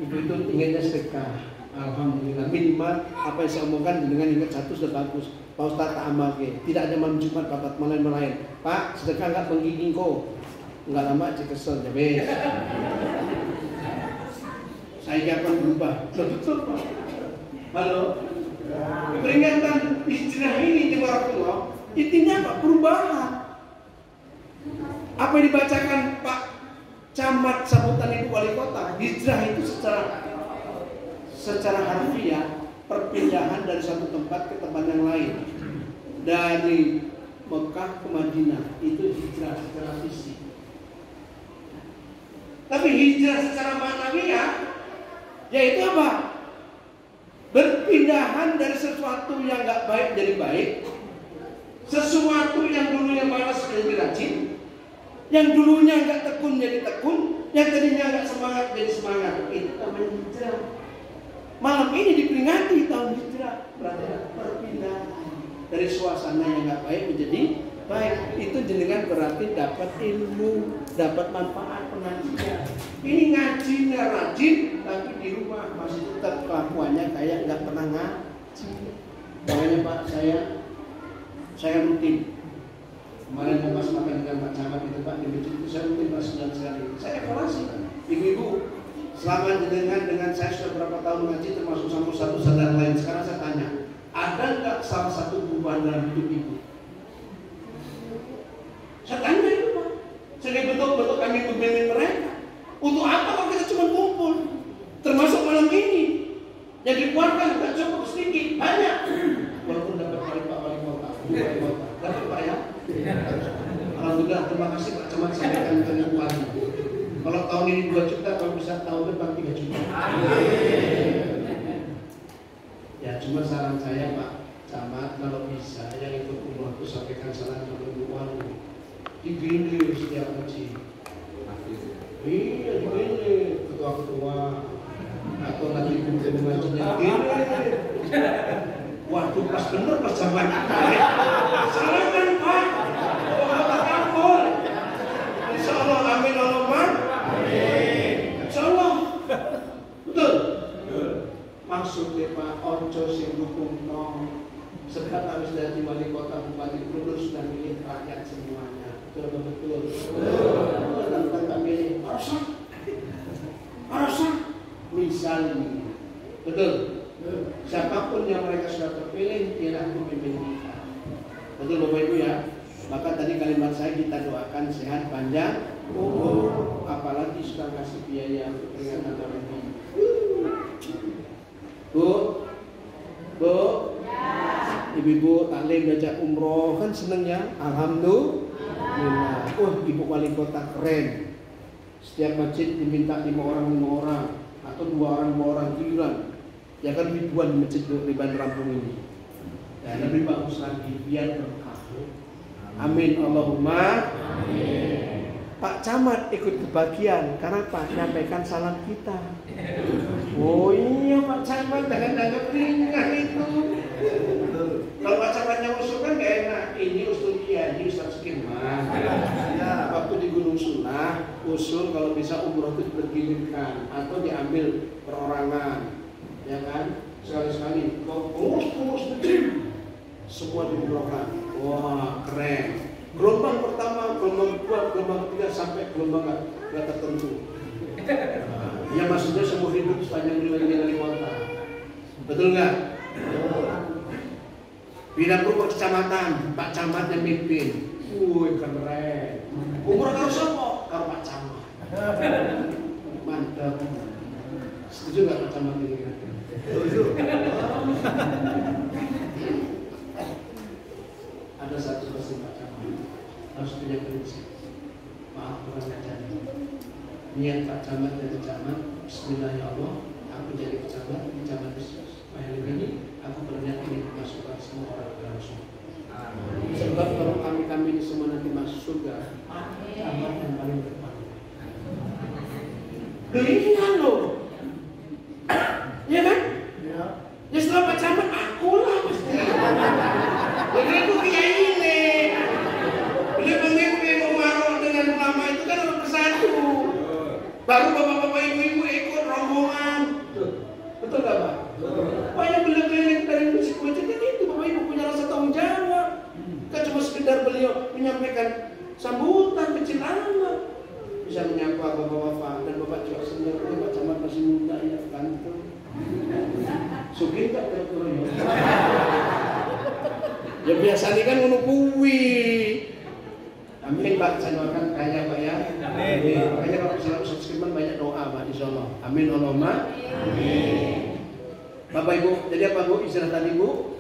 Ibu itu ingatnya sedekah. Alhamdulillah minimal apa yang saya omongkan dengan ingat satu sudah bagus. Pak Ustaz tak amal ke. Tidak ada malam Jumat papat malam. Pak, sedekah enggak menggiging ko. Enggak lama aja kesel jabes. Saya akan berubah. Betul Pak. Halo. Peringatan hijrah ini Jazakallah. Intinya apa? Perubahan. Apa yang dibacakan Pak Camat sambutan Ibu Wali Kota, hijrah itu secara harfiah perpindahan dari satu tempat ke tempat yang lain. Dari Mekah ke Madinah itu hijrah secara fisik. Tapi hijrah secara ma'nawiyah yaitu apa? Berpindahan dari sesuatu yang nggak baik jadi baik, sesuatu yang dulunya malas jadi rajin, yang dulunya nggak tekun jadi tekun, yang tadinya nggak semangat jadi semangat. Itu namanya hijrah. Malam ini diperingati tahun hijrah, berarti ada perpindahan dari suasana yang nggak baik menjadi baik. Itu jenengan berarti dapat ilmu, dapat manfaat pengajian. Ini ngaji nggak rajin, tapi di rumah masih tetap kelakuannya kayak nggak pernah ngaji. Makanya Pak, saya rutin. Kemarin pas makan dengan Pak Camat itu Pak di masjid itu saya rutin Pak 9 sekali. Saya evaluasi Pak. Ibu-ibu, selama dengan saya sudah berapa tahun ngaji termasuk sampai satu sadar lain. Sekarang saya tanya, ada nggak salah satu perubahan dalam hidup ibu? Saya tanya itu Pak. Saya bentuk kami membimbing mereka. Untuk apa kalau kita cuma kumpul? Termasuk malam ini yang dikeluarkan nggak cukup sedikit, banyak. Walaupun dapat wali kota, dapat Pak ya. Alhamdulillah, terima kasih Pak Camat sampaikan ke Bupati. Kalau tahun ini 2 juta, kalau bisa tahun depan 3 juta. Ya cuma saran saya Pak Camat, kalau bisa yang ikut umroh itu sampaikan saran ke Ibu Wali. Digilir setiap masjid. Iya, digilir ketua-ketua atau nanti masjidnya digilir. Waduh, pas bener Pak Camat. Salah kan Pak? Insyaallah, amin Allahumma amin. Insyaallah. Betul. Maksudnya Pak Ojo sing dukung tong. Sebab habis dari wali kota Bupati Kudus sudah milih rakyat semuanya. Betul. Tentang kami Arsa. Misalnya. Betul. Siapapun yang mereka sudah terpilih, dia akan memimpin kita. Betul Bapak Ibu ya. Maka tadi kalimat saya kita doakan sehat panjang umur, apalagi sudah kasih biaya untuk peringatan tahun ini. Bu, ibu-ibu taklim diajak umroh kan seneng ya, alhamdulillah. Ibu wali kota keren. Setiap masjid diminta 5 orang atau 2 orang giliran. Ya kan ribuan di masjid di Bandar Lampung ini. Dan lebih bagus lagi biar berkah. Amin Allahumma amin. Pak Camat ikut kebagian karena Pak nyampaikan salam kita. Oh iya Pak Camat, jangan anggap ringan itu. Kalau Pak Camatnya usul kan gak enak. Ini usul dia, ini Ustaz Kirman. Ya, waktu di Gunung Sunnah usul kalau bisa umroh itu bergilirkan atau diambil perorangan, ya kan? Sekali-sekali. Pengurus semua diumrohkan. Wah keren. Gelombang pertama, gelombang kedua, gelombang ketiga sampai gelombang nggak tertentu. Ya maksudnya seumur hidup sepanjang riwayat dari kota. Betul nggak? Pindah ke kecamatan, Pak Camat yang mimpin. Wih keren. Umur karo sapa? Karo Pak Camat. Mantap. Setuju nggak Pak Camat ini? Setuju. Ada satu pesan Pak Camat, harus punya prinsip. Maaf kurang ajar. Niat Pak Camat jadi camat, Bismillah ya Allah, aku jadi pejabat bisnis. Yang ini aku berniat ingin memasukkan semua orang ke dalam surga. Sebab kalau kami ini semua nanti masuk surga, camat yang paling depan. Gelingan loh, ya kan? Ya setelah Pak Camat, akulah pasti. Jadi itu kiai ini. Beliau memimpin Umaro dengan ulama itu kan orang bersatu. Baru bapak-bapak ibu-ibu ikut rombongan. Betul gak Pak? Pokoknya beliau keliling dari masjid-masjid kan itu. Bapak ibu punya rasa tanggung sekedar beliau menyampaikan sambutan kecil amat. Bisa menyapa bapak-bapak dan bapak juga senang. Pak Camat masih muda ya, ganteng. Sugih tak kira-kira ya? Ya biasanya kan ngono kuwi. Amin Pak, saya doakan kaya Pak ya. Amin. Makanya kalau selalu subscriber banyak doa Pak di Solo. Amin Allahumma. Amin. Bapak Ibu, jadi apa Bu istilah tadi Bu?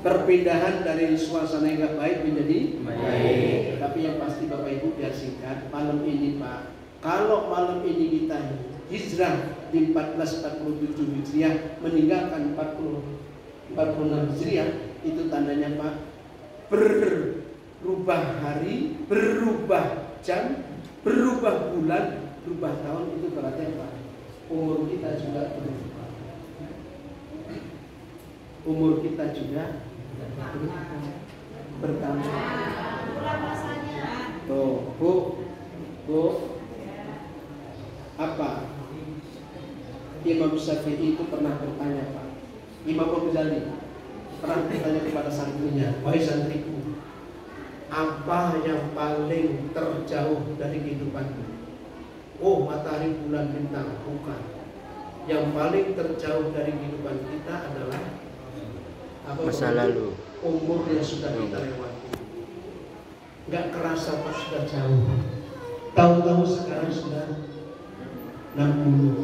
Perpindahan dari suasana yang gak baik menjadi baik. Tapi yang pasti Bapak Ibu biar singkat, malam ini Pak, kalau malam ini kita hijrah di 1447 Hijriah meninggalkan 46 Hijriah, itu tandanya Pak, berubah hari, berubah jam, berubah bulan, berubah tahun, itu berarti apa? Umur kita juga berubah. Umur kita juga bertambah. Tuh, Bu, apa? Imam Syafi'i itu pernah bertanya Pak. Imam Ghazali pernah bertanya kepada santrinya, wahai santriku, apa yang paling terjauh dari kehidupanmu? Oh, matahari, bulan, bintang. Bukan. Yang paling terjauh dari kehidupan kita adalah apa? Masa lalu. Umur yang sudah kita lewati. Gak kerasa Pak sudah jauh. Tahu-tahu sekarang sudah 60.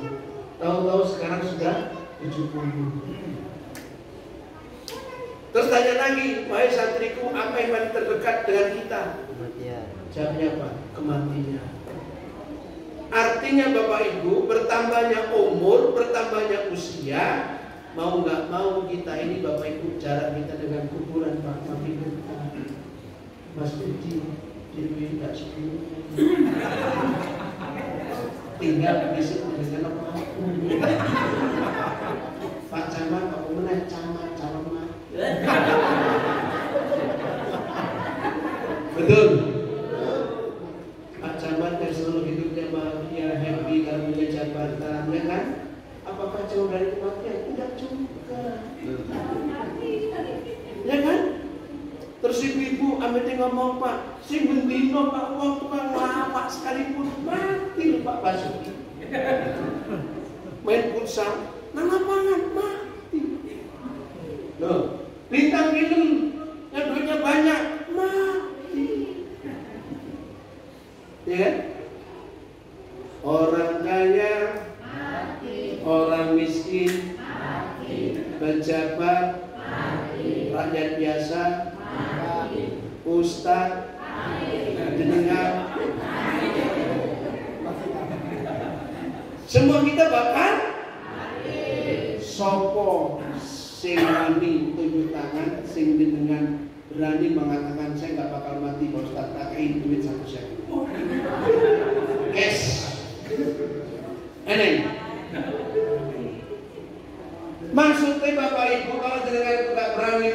Tahu-tahu sekarang sudah 70. Terus tanya lagi, wahai santriku, apa yang paling terdekat dengan kita? Kematian. Jawabnya apa? Kematian. Artinya Bapak Ibu, bertambahnya umur, bertambahnya usia, mau nggak mau kita ini Bapak Ibu jarak kita dengan kuburan Pak makin dekat. Mas Budi, jadi nggak 10. Tinggal besok dengan apa? Pak Camat, Pak Pemenang, Camat. Betul. Pak Camat yang seluruh hidupnya bahagia, happy, kalau punya jabatan, ya kan? Apakah jauh dari kematian? Tidak juga. Ya kan? Terus ibu-ibu ambil ngomong Pak, sing bendino Pak, uang tukang lapak sekalipun mati lho Pak Basuki. Main pulsa, nang lapangan mati. Loh, bintang film yang duitnya banyak mati. Ya kan? Orang kaya mati, orang miskin mati, pejabat mati, rakyat biasa mati, ustaz mati, jenengan mati. Semua kita bakal mati. Sopo sing berani tunjuk tangan, sing dengan berani mengatakan saya nggak bakal mati, Pak Ustaz, pakai duit 1.000. Yes. Eneng. Maksudnya Bapak Ibu, kalau jenengan nggak berani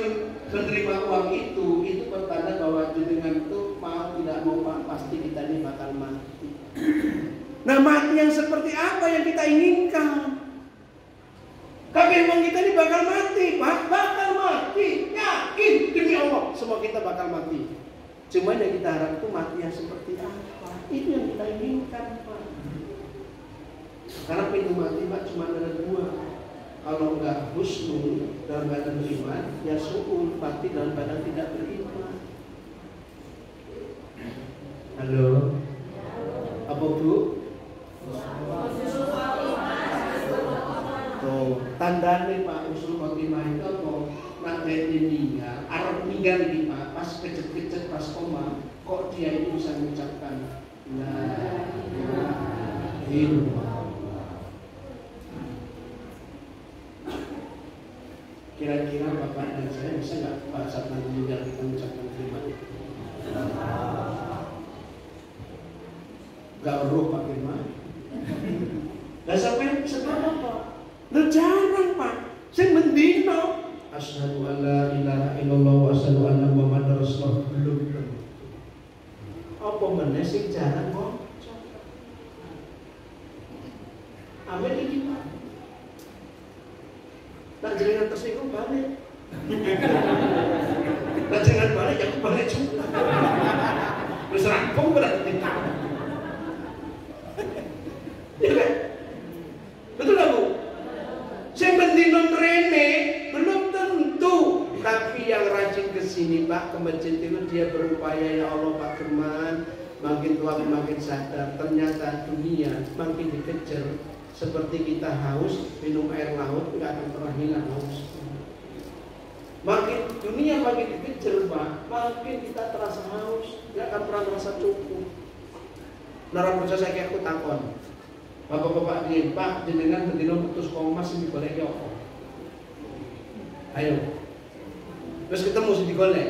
menerima uang itu pertanda bahwa jenengan itu mau tidak mau Pak, pasti kita ini bakal mati. Nah, mati yang seperti apa yang kita inginkan? Tapi emang kita ini bakal mati, Pak, bakal mati. Yakin demi Allah, semua kita bakal mati. Cuma yang kita harap itu mati yang seperti apa? Itu yang kita inginkan, Pak. Karena pintu mati Pak cuma ada 2. Kalau enggak husnul dalam keadaan beriman, ya su'ul mati dalam keadaan tidak beriman. Halo, apa Bu? Tuh, tandanya Pak usul khotimah itu apa? Nak meninggal, arep meninggal ini Pak, pas kecet-kecet pas koma, kok dia ini bisa mengucapkan la ilaha illallah. Kira-kira Bapak dan saya bisa nggak pada saat nanti meninggal kita mengucapkan firman? Gak roh Pak firman. Dan sampai sekarang Pak, lu jarang Pak. Saya mendino. Asyhadu an la ilaha illallah wa asyhadu anna Muhammadar Rasulullah belum. Apa meneh sing jarang kok? Amin iki Pak. Tak jenengan tersinggung balik. Tak jenengan balik, ya aku balik kampung berarti tahu. Ya kan? Betul nggak Bu? Saya penting rene belum tentu, tapi yang rajin kesini Pak ke masjid itu dia berupaya, ya Allah Pak Firman, makin tua makin sadar ternyata dunia makin dikejar. Seperti kita haus minum air laut nggak akan pernah hilang haus. Makin dunia makin dikejar Pak, makin kita terasa haus, nggak akan pernah merasa cukup. Nara percaya saya kayak aku takon. Bapak-bapak dia, Pak, jenengan bendino putus komas ini boleh ya apa? Ayo. Terus ketemu sih digolek.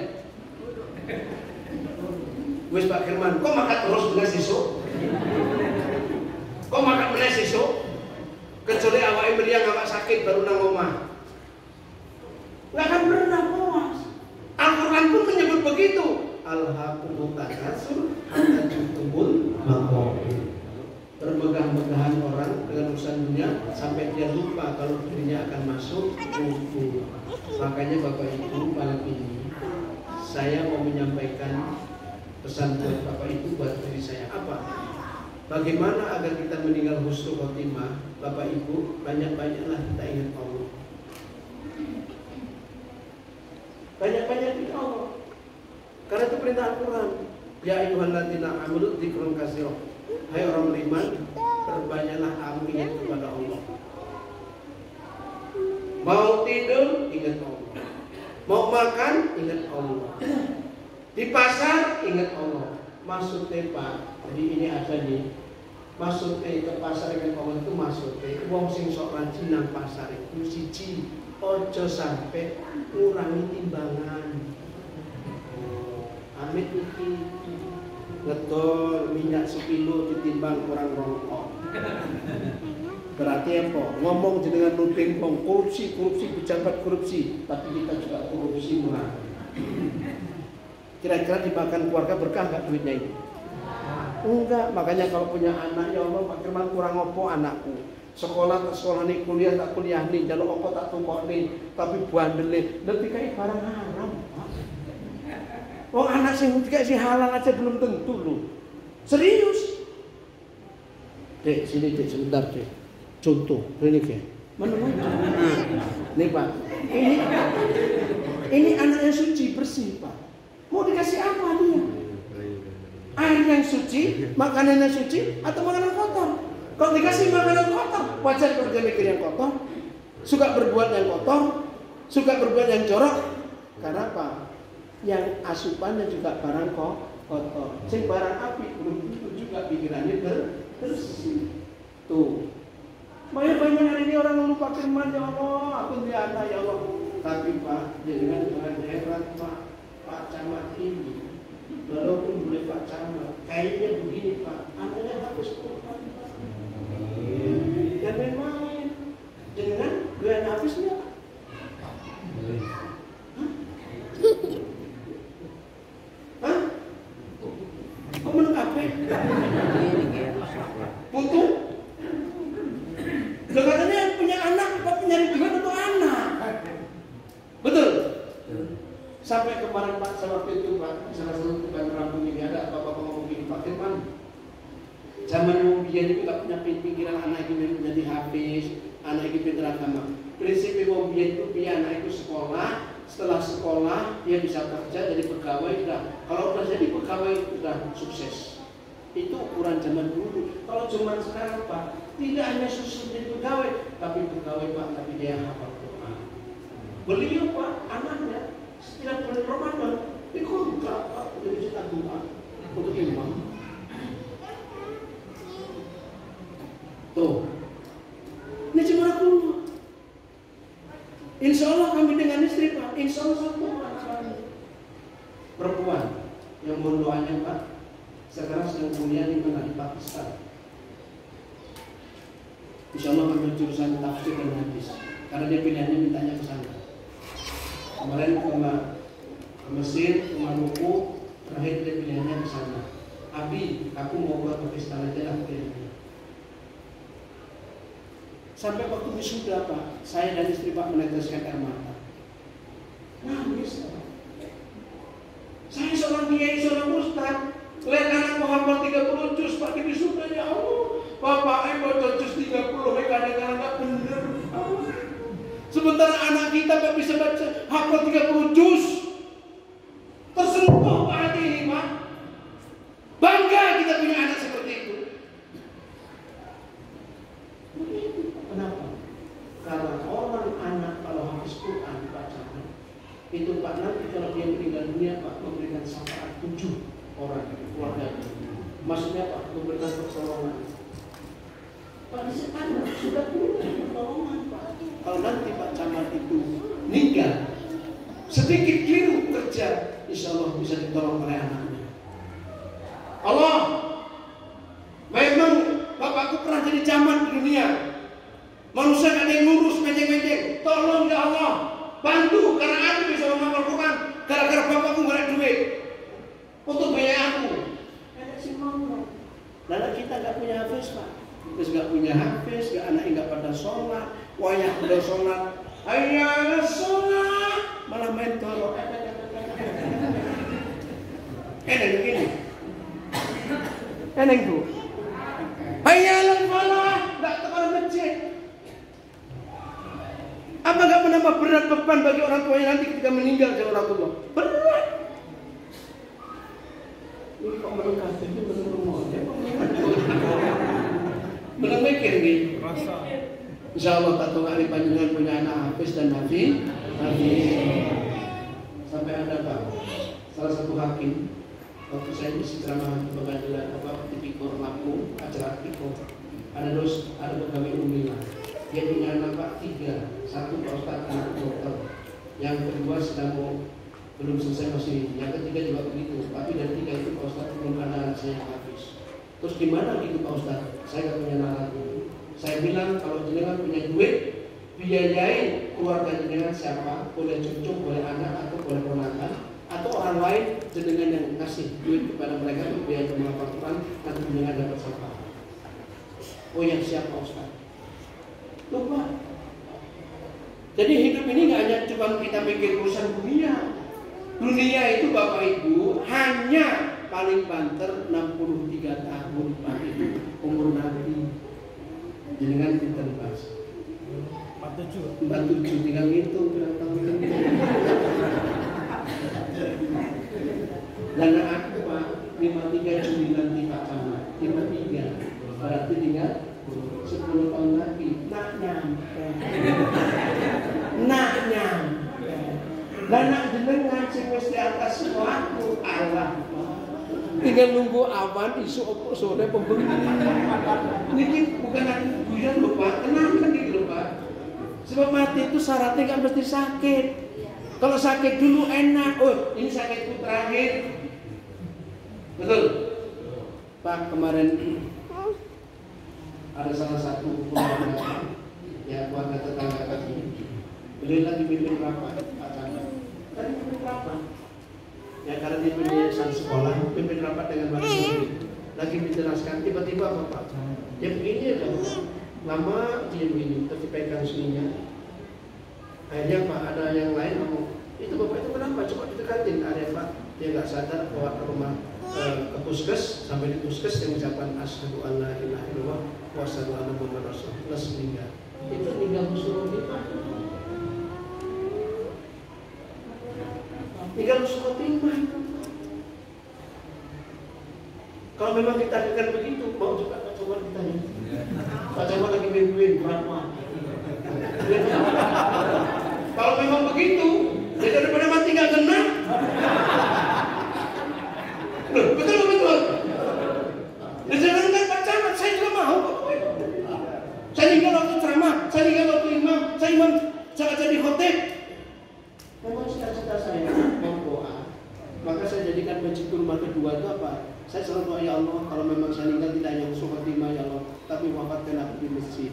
Wes Pak Firman, kok makan terus dengan sisuk? Kok makan bener sisuk? Kecuali awake mriyang awak sakit baru nang omah. Enggak akan pernah puas. Al-Qur'an pun menyebut begitu. Alhaqumut takatsur hatta zurtumul maqabir. Bermegah-megahan orang dengan urusan dunia sampai dia lupa kalau dirinya akan masuk kubur. Makanya Bapak Ibu malam ini saya mau menyampaikan pesan buat Bapak Ibu, buat diri saya. Apa? Bagaimana agar kita meninggal husnul khotimah? Bapak Ibu, banyak-banyaklah kita ingat Allah. Banyak-banyak ingat Allah. Karena itu perintah Al-Quran. Ya ayyuhalladzina amanu dzikrun katsira. Hai orang beriman, perbanyaklah kamu ingat kepada Allah. Mau tidur, ingat Allah. Mau makan, ingat Allah. Di pasar, ingat Allah. Maksudnya Pak, jadi ini ada nih. Maksudnya ke pasar ingat Allah itu maksudnya wong sing sok rajin nang pasar itu siji, ojo sampai ngurangi timbangan. Amit iki ngedol minyak sekilo ditimbang kurang rokok. Berarti apa? Ngomong dengan nuding wong korupsi, pejabat korupsi, tapi kita juga korupsi murah. Kira-kira dimakan keluarga berkah nggak duitnya ini? Enggak, makanya kalau punya anak, ya Allah Pak Firman kurang opo anakku. Sekolah tak sekolah nih, kuliah tak kuliah nih, jalur opo tak tumpok nih, tapi bandel nanti kayak barang haram. Oh anak sing dikasih halal aja belum tentu loh. Serius. Dek, sini Dek sebentar Dek. Contoh, ini Dek. Mana? Nih Pak. Ini anaknya suci bersih Pak. Mau dikasih apa dia? Air yang suci, makanan yang suci, atau makanan kotor? Kalau dikasih makanan kotor, wajar kalau dia mikir yang kotor. Suka berbuat yang kotor, suka berbuat yang jorok. Karena apa? Yang asupannya juga barang kotor. Sing barang api belum tentu juga pikirannya bersih. Tuh. Banyak hari ini orang lupa firman, ya Allah, aku dia anak ya Allah. Tapi Pak, jangan heran Pak Camat ini. Walaupun boleh Pak Camat, kayaknya begini Pak, anaknya habis Quran. Dan main-main. Jangan gue habisnya. Hah? Kok menengkapi? Putu? Udah katanya punya anak, tapi nyari duit untuk anak. Betul? Sampai kemarin Pak, sama itu Pak, salah satu tukang rambut ini ada bapak ngomong gini, Pak Firman, zaman mau biar itu tak punya pikiran anak itu menjadi hafiz, anak itu pintar agama. Prinsip mau biar itu biar anak itu sekolah. Setelah sekolah dia bisa kerja jadi pegawai sudah. Kalau sudah jadi pegawai sudah sukses. Itu ukuran zaman dulu. Kalau zaman sekarang Pak, tidak hanya sukses jadi pegawai, tapi pegawai Pak, tapi dia hafal Quran. Beliau Pak, anaknya setiap bulan Ramadan dikontrak Pak untuk cetak Quran untuk imam. Tuh, ini cuma aku. Insya Allah kami dengan istri Pak, insya Allah satu anak kami perempuan yang mohon doanya Pak. Sekarang sedang kuliah di mana? Di Pakistan. Insya Allah ambil jurusan tafsir dan hadis, karena dia pilihannya mintanya ke sana. Kemarin ke Mesir, ke Maluku, terakhir dia pilihannya ke sana. Abi, aku mau ke Pakistan aja lah pilihannya. Sampai waktu wisuda Pak, saya dan istri Pak meneteskan air mata. Nangis Pak. Saya seorang kiai, seorang ustaz, lihat anak hafal 30 juz Pak di sudah ya Allah. Bapak baca juz 30 kadang-kadang enggak bener. Sementara anak kita Pak bisa baca hafal 30 juz. Tersentuh Pak hati ini Pak. Bangga kita punya anak seperti itu. Kenapa? Karena orang anak kalau habis Quran bacaan itu Pak nanti kalau dia meninggal dunia Pak memberikan syafaat 7 orang keluarga. Maksudnya Pak memberikan pertolongan. Pak anak sudah punya pertolongan Pak. Kalau nanti Pak Camat itu meninggal sedikit keliru kerja, insya Allah bisa ditolong oleh anaknya. Allah, memang bapakku pernah jadi camat di dunia. Manusia ada yang lurus, mejeng-mejeng. Tolong ya Allah, bantu karena aku bisa menghafal Quran. Gara-gara bapakku nggak ada duit untuk biaya aku. Ada si mama. Lalu kita nggak punya hafiz Pak. Terus nggak punya hafiz, nggak anak nggak pada sholat. Wayah udah sholat, ayah sholat, malah main tolong. Eneng begini, eneng tuh. Ayah falah, nggak tekan masjid. Apa nggak menambah berat beban bagi orang tuanya nanti ketika meninggal orang tua? Berat. Ini kok melengkapi itu benar rumahnya? Benar mikir gitu. Insya Allah tatung hari panjenengan punya anak hafiz dan hafiz. Sampai ada Pak, salah satu hakim waktu saya isi ceramah di pengadilan di Pikor Lampung, acara Pikor, ada pegawai umum. Dia punya anak Pak 3, satu Pak Ustadz anak dokter, yang kedua belum selesai masih, yang ketiga juga begitu. Tapi dari 3 itu Pak Ustadz belum ada anak saya yang habis. Terus gimana gitu Pak Ustadz? Saya nggak punya anak. Saya bilang kalau jenengan punya duit, biayai keluarga jenengan siapa, boleh cucu, boleh anak atau boleh ponakan, atau orang lain jenengan yang kasih duit kepada mereka untuk biaya menghafal Quran, nanti jenengan dapat syafaat. Oh yang siapa Ustaz? Lupa. Jadi hidup ini nggak hanya cuma kita mikir urusan dunia. Dunia itu Bapak Ibu hanya paling banter 63 tahun Pak itu umur Nabi. Jenengan pinter Pak. 47 tinggal ngitung berapa tahun. Dan aku Pak 53 Juli nanti Pak Camat 53 berarti tinggal 10 tahun lagi. Nak nyampe. Dan nak jenengan sing wis di atas sekolahku Allah. Tinggal nunggu awan isu sore pembeli. Ini bukan aku guyon lho Pak, tenang kan gitu lho Pak. Sebab mati itu syaratnya kan mesti sakit. Kalau sakit dulu enak. Oh, ini sakitku terakhir. Betul? Pak, kemarin ada salah satu keluarga, ya keluarga tetangga kami. Beliau lagi pimpin rapat, Pak Camat. Tadi pimpin rapat. Ya karena dia punya sekolah, pimpin rapat dengan Pak Camat. Lagi menjelaskan, tiba-tiba Bapak, ya begini ya Bapak. Lama dia begini, tapi pegang sininya. Akhirnya Pak, ada yang lain ngomong, itu Bapak itu kenapa? Coba ditekatin. Ada Pak, dia nggak sadar bawa ke rumah ke puskes, sampai di puskes yang ucapan asyhadu an la ilaha illallah wa asyhadu anna muhammadar rasulullah plus meninggal. Itu tinggal musuh kita. Tinggal musuh timah. Kalau memang kita akan begitu, mau juga Pak Camat ditanya. Pak Camat lagi mimpiin berapa? Kalau memang begitu, ya daripada mati nggak kena. Betul. Dan jangan kan Pak Camat, saya juga mau. Saya tinggal waktu ceramah, saya tinggal waktu imam, saya imam saat jadi khotib. Memang cita-cita saya mau doa. Maka saya jadikan masjid rumah kedua itu apa? Saya selalu doa ya Allah, kalau memang saya tinggal tidak hanya usul khotimah ya Allah, tapi wafatkan aku di masjid.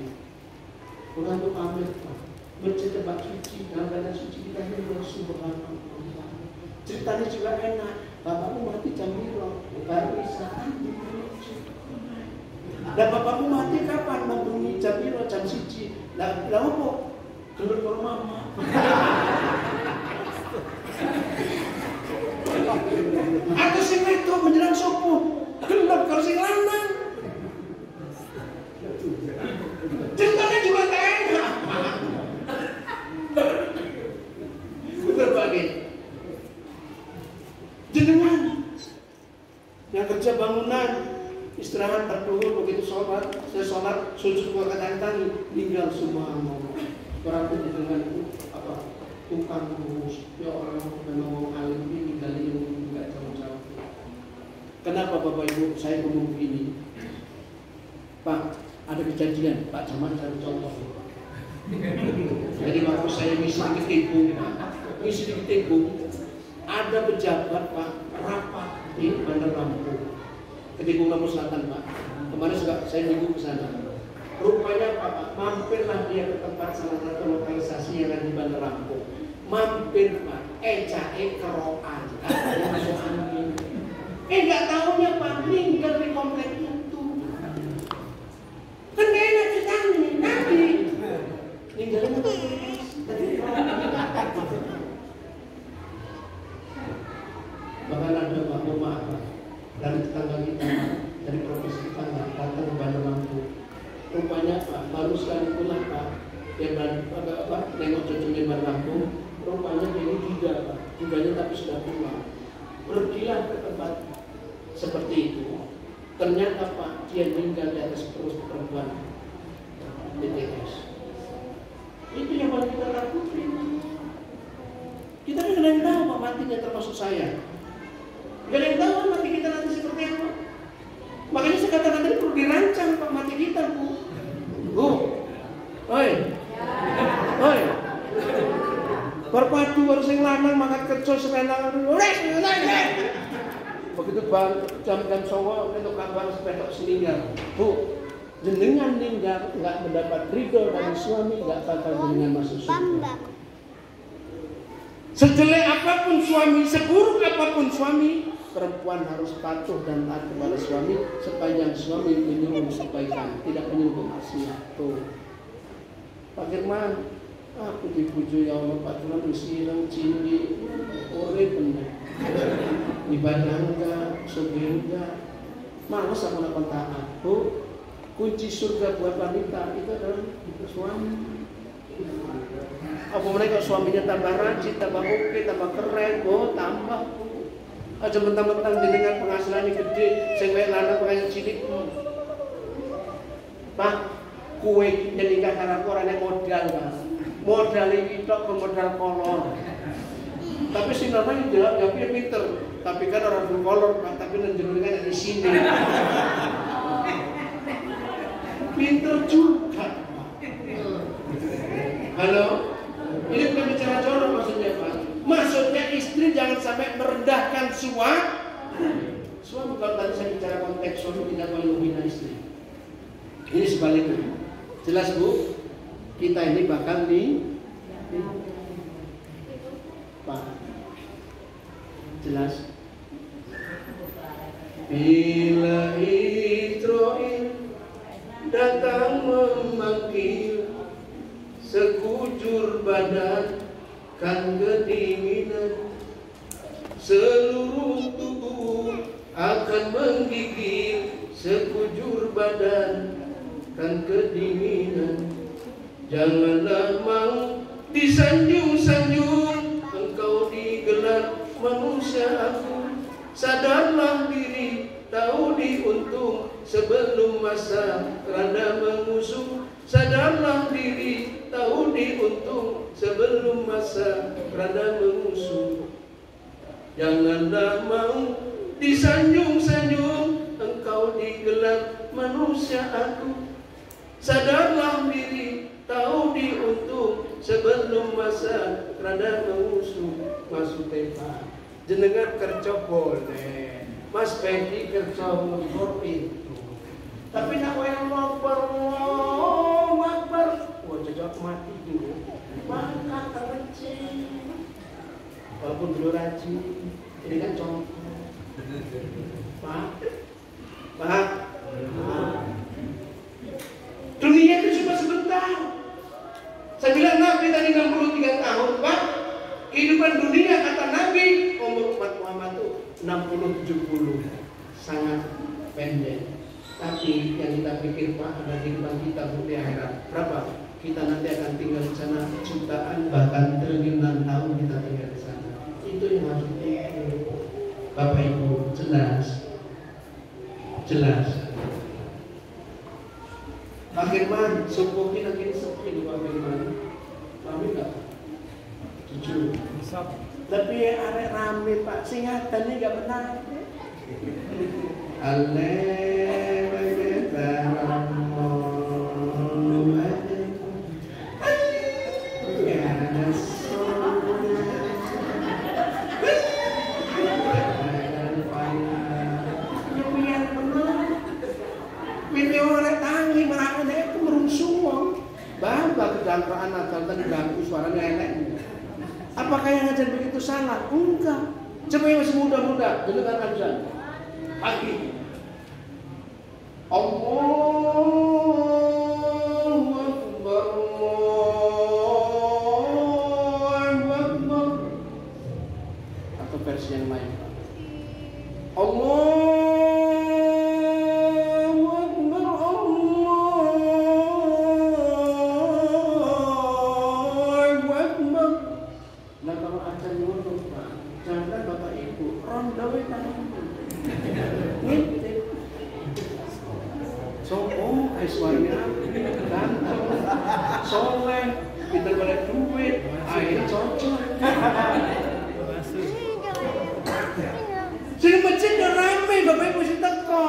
Orang itu pamit Pak. Masjid tempat suci, dalam keadaan suci kita ini subhanallah. Ceritanya juga enak. Bapakmu mati jam berapa? Baru Isra. Dan bapakmu mati kapan? Membunyi jam berapa? Jam 1. Lah apa? Gelur ke mama. Atau si metro menjelang subuh. Gelap sing lanang. Ceritanya juga tak enak. Berbagai jenengan yang kerja bangunan, istirahat terduhur begitu sholat, saya sholat sujud dua kali tinggal semua ngomong. Berarti jenengan itu apa? Tukang ngurus, ya orang ngomong alim ini tinggal ilmu juga jauh-jauh. Kenapa Bapak Ibu saya ngomong begini? Pak, ada kejadian, Pak Camat cari contoh. Jadi waktu saya misi di Ketibung, ada pejabat Pak rapat di Bandar Lampung, Ketibung Lampung Selatan Pak. Kemarin juga saya minggu ke sana. Rupanya Pak, mampirlah dia ke tempat salah satu lokalisasi yang ada di Bandar Lampung. Mampir Pak, cae keroan, dia masuk angin. Nggak tahunya Pak, meninggal di komplek itu. Kan gak enak ceritanya, nanti ninggalin apa? Bahkan ada Pak, maaf Pak, dari tetangga kita, dari profesi tetangga, datang ke Bandar Lampung. Rupanya Pak, baru sekali pulang Pak, dia nengok cucunya Bandar Lampung. Rupanya dia ini juga Pak, juganya tapi sudah tua. Pergilah ke tempat seperti itu. Ternyata Pak, dia meninggal di atas perut perempuan BTS. Itu yang paling kita takutin. Kita kan gak ada yang tahu Pak matinya, termasuk saya. Gak ada yang tahu mati kita nanti seperti apa. Makanya saya katakan tadi perlu dirancang Pak mati kita Bu. Bu, oi, oi. Berpadu harus yang lanang makan kerja serenang. Begitu bang jam-jam songo untuk kabar sepedok meninggal. Bu, jenengan meninggal nggak mendapat ridho dari suami, nggak bakal jenengan masuk surga. Sejelek apapun suami, seburuk apapun suami, perempuan harus patuh dan taat kepada suami sepanjang suami menyuruh kebaikan, tidak menyuruh maksiat. Tuh, Pak Firman, aku dipuji ya Allah Pak Firman usirang cindi, ore bener. Ibadah enggak, sugih enggak, males aku nak taat. Bu, kunci surga buat wanita itu adalah suami. Apa mereka suaminya tambah rajin, tambah oke, tambah keren, oh tambah. Aja mentang-mentang dengan penghasilannya gede, sing wae lanang pengen cilik. Pak, kue nikah karo orane modal, Mas. Modal iki tok ke modal kolor. Tapi si namanya jawab pinter. Tapi kan orang berkolor, Pak, tapi nenjenengan ada di sini. Pinter juga. Halo? Ini bukan bicara jorok maksudnya Pak. Maksudnya istri jangan sampai merendahkan suami. Kalau tadi saya bicara konteks suami tidak boleh menghina istri. Ini sebaliknya. Jelas Bu? Kita ini bakal Pak. Jelas? Bila Israel datang memanggil, sekujur badan kan kedinginan, seluruh tubuh akan menggigil, sekujur badan kan kedinginan. Janganlah mau disanjung-sanjung, engkau digelar manusia aku. Sadarlah diri, tahu diuntung sebelum masa kerana mengusung. Sadarlah diri, tahu diuntung sebelum masa kerana mengusung. Janganlah mau disanjung-sanjung, engkau digelar manusia aku. Sadarlah diri, tahu diuntung sebelum masa kerana mengusung. Masuk Pak, jenengan kerja boleh, Mas Pedi kerja ngubur itu. Tapi nak yang ngobrol, wah jajak mati dulu. Maka terkecil, walaupun dulu rajin, ini kan contoh. Pak. Dunia itu cuma sebentar. Saya bilang Nabi tadi 63 tahun, Pak. Kehidupan dunia kata Nabi umur umat Muhammad itu 60-70. Sangat pendek. Tapi yang kita pikir Pak ada kehidupan kita di akhirat. Berapa? Kita nanti akan tinggal di sana jutaan Bahkan triliunan tahun kita tinggal di sana. itu yang harus dipikir. Bapak Ibu, jelas. Pak Firman, suku kita kini sepi di Pak Firman. Rame nggak? Jujur. Bisa. Tapi arek rame Pak, singatan ini nggak benar. Kedangkraan akal dan ganggu suaranya enak. Apakah yang ngajar begitu salah? Enggak. Coba yang masih muda-muda, dengarkan azan pagi. Allahu Akbar, Allahu Akbar. Atau versi yang lain. Allahu Akbar, Allahu Akbar. Nah kalau azan ngono Pak, jangan Bapak Ibu rondo ngintip. Sopo Aiswarya ganteng, soleh, pinter balik duit, akhirnya cocok. Sini masjid udah rame, Bapak Ibu sih teko.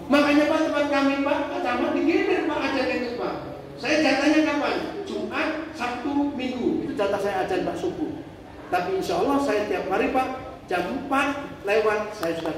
Makanya Pak tempat kami Pak, camat digilir Pak ajan itu Pak. Saya jatahnya kapan? Jumat, Sabtu, Minggu. Itu jatah saya ajan Pak subuh. Tapi insya Allah saya tiap hari Pak jam 4 lewat saya sudah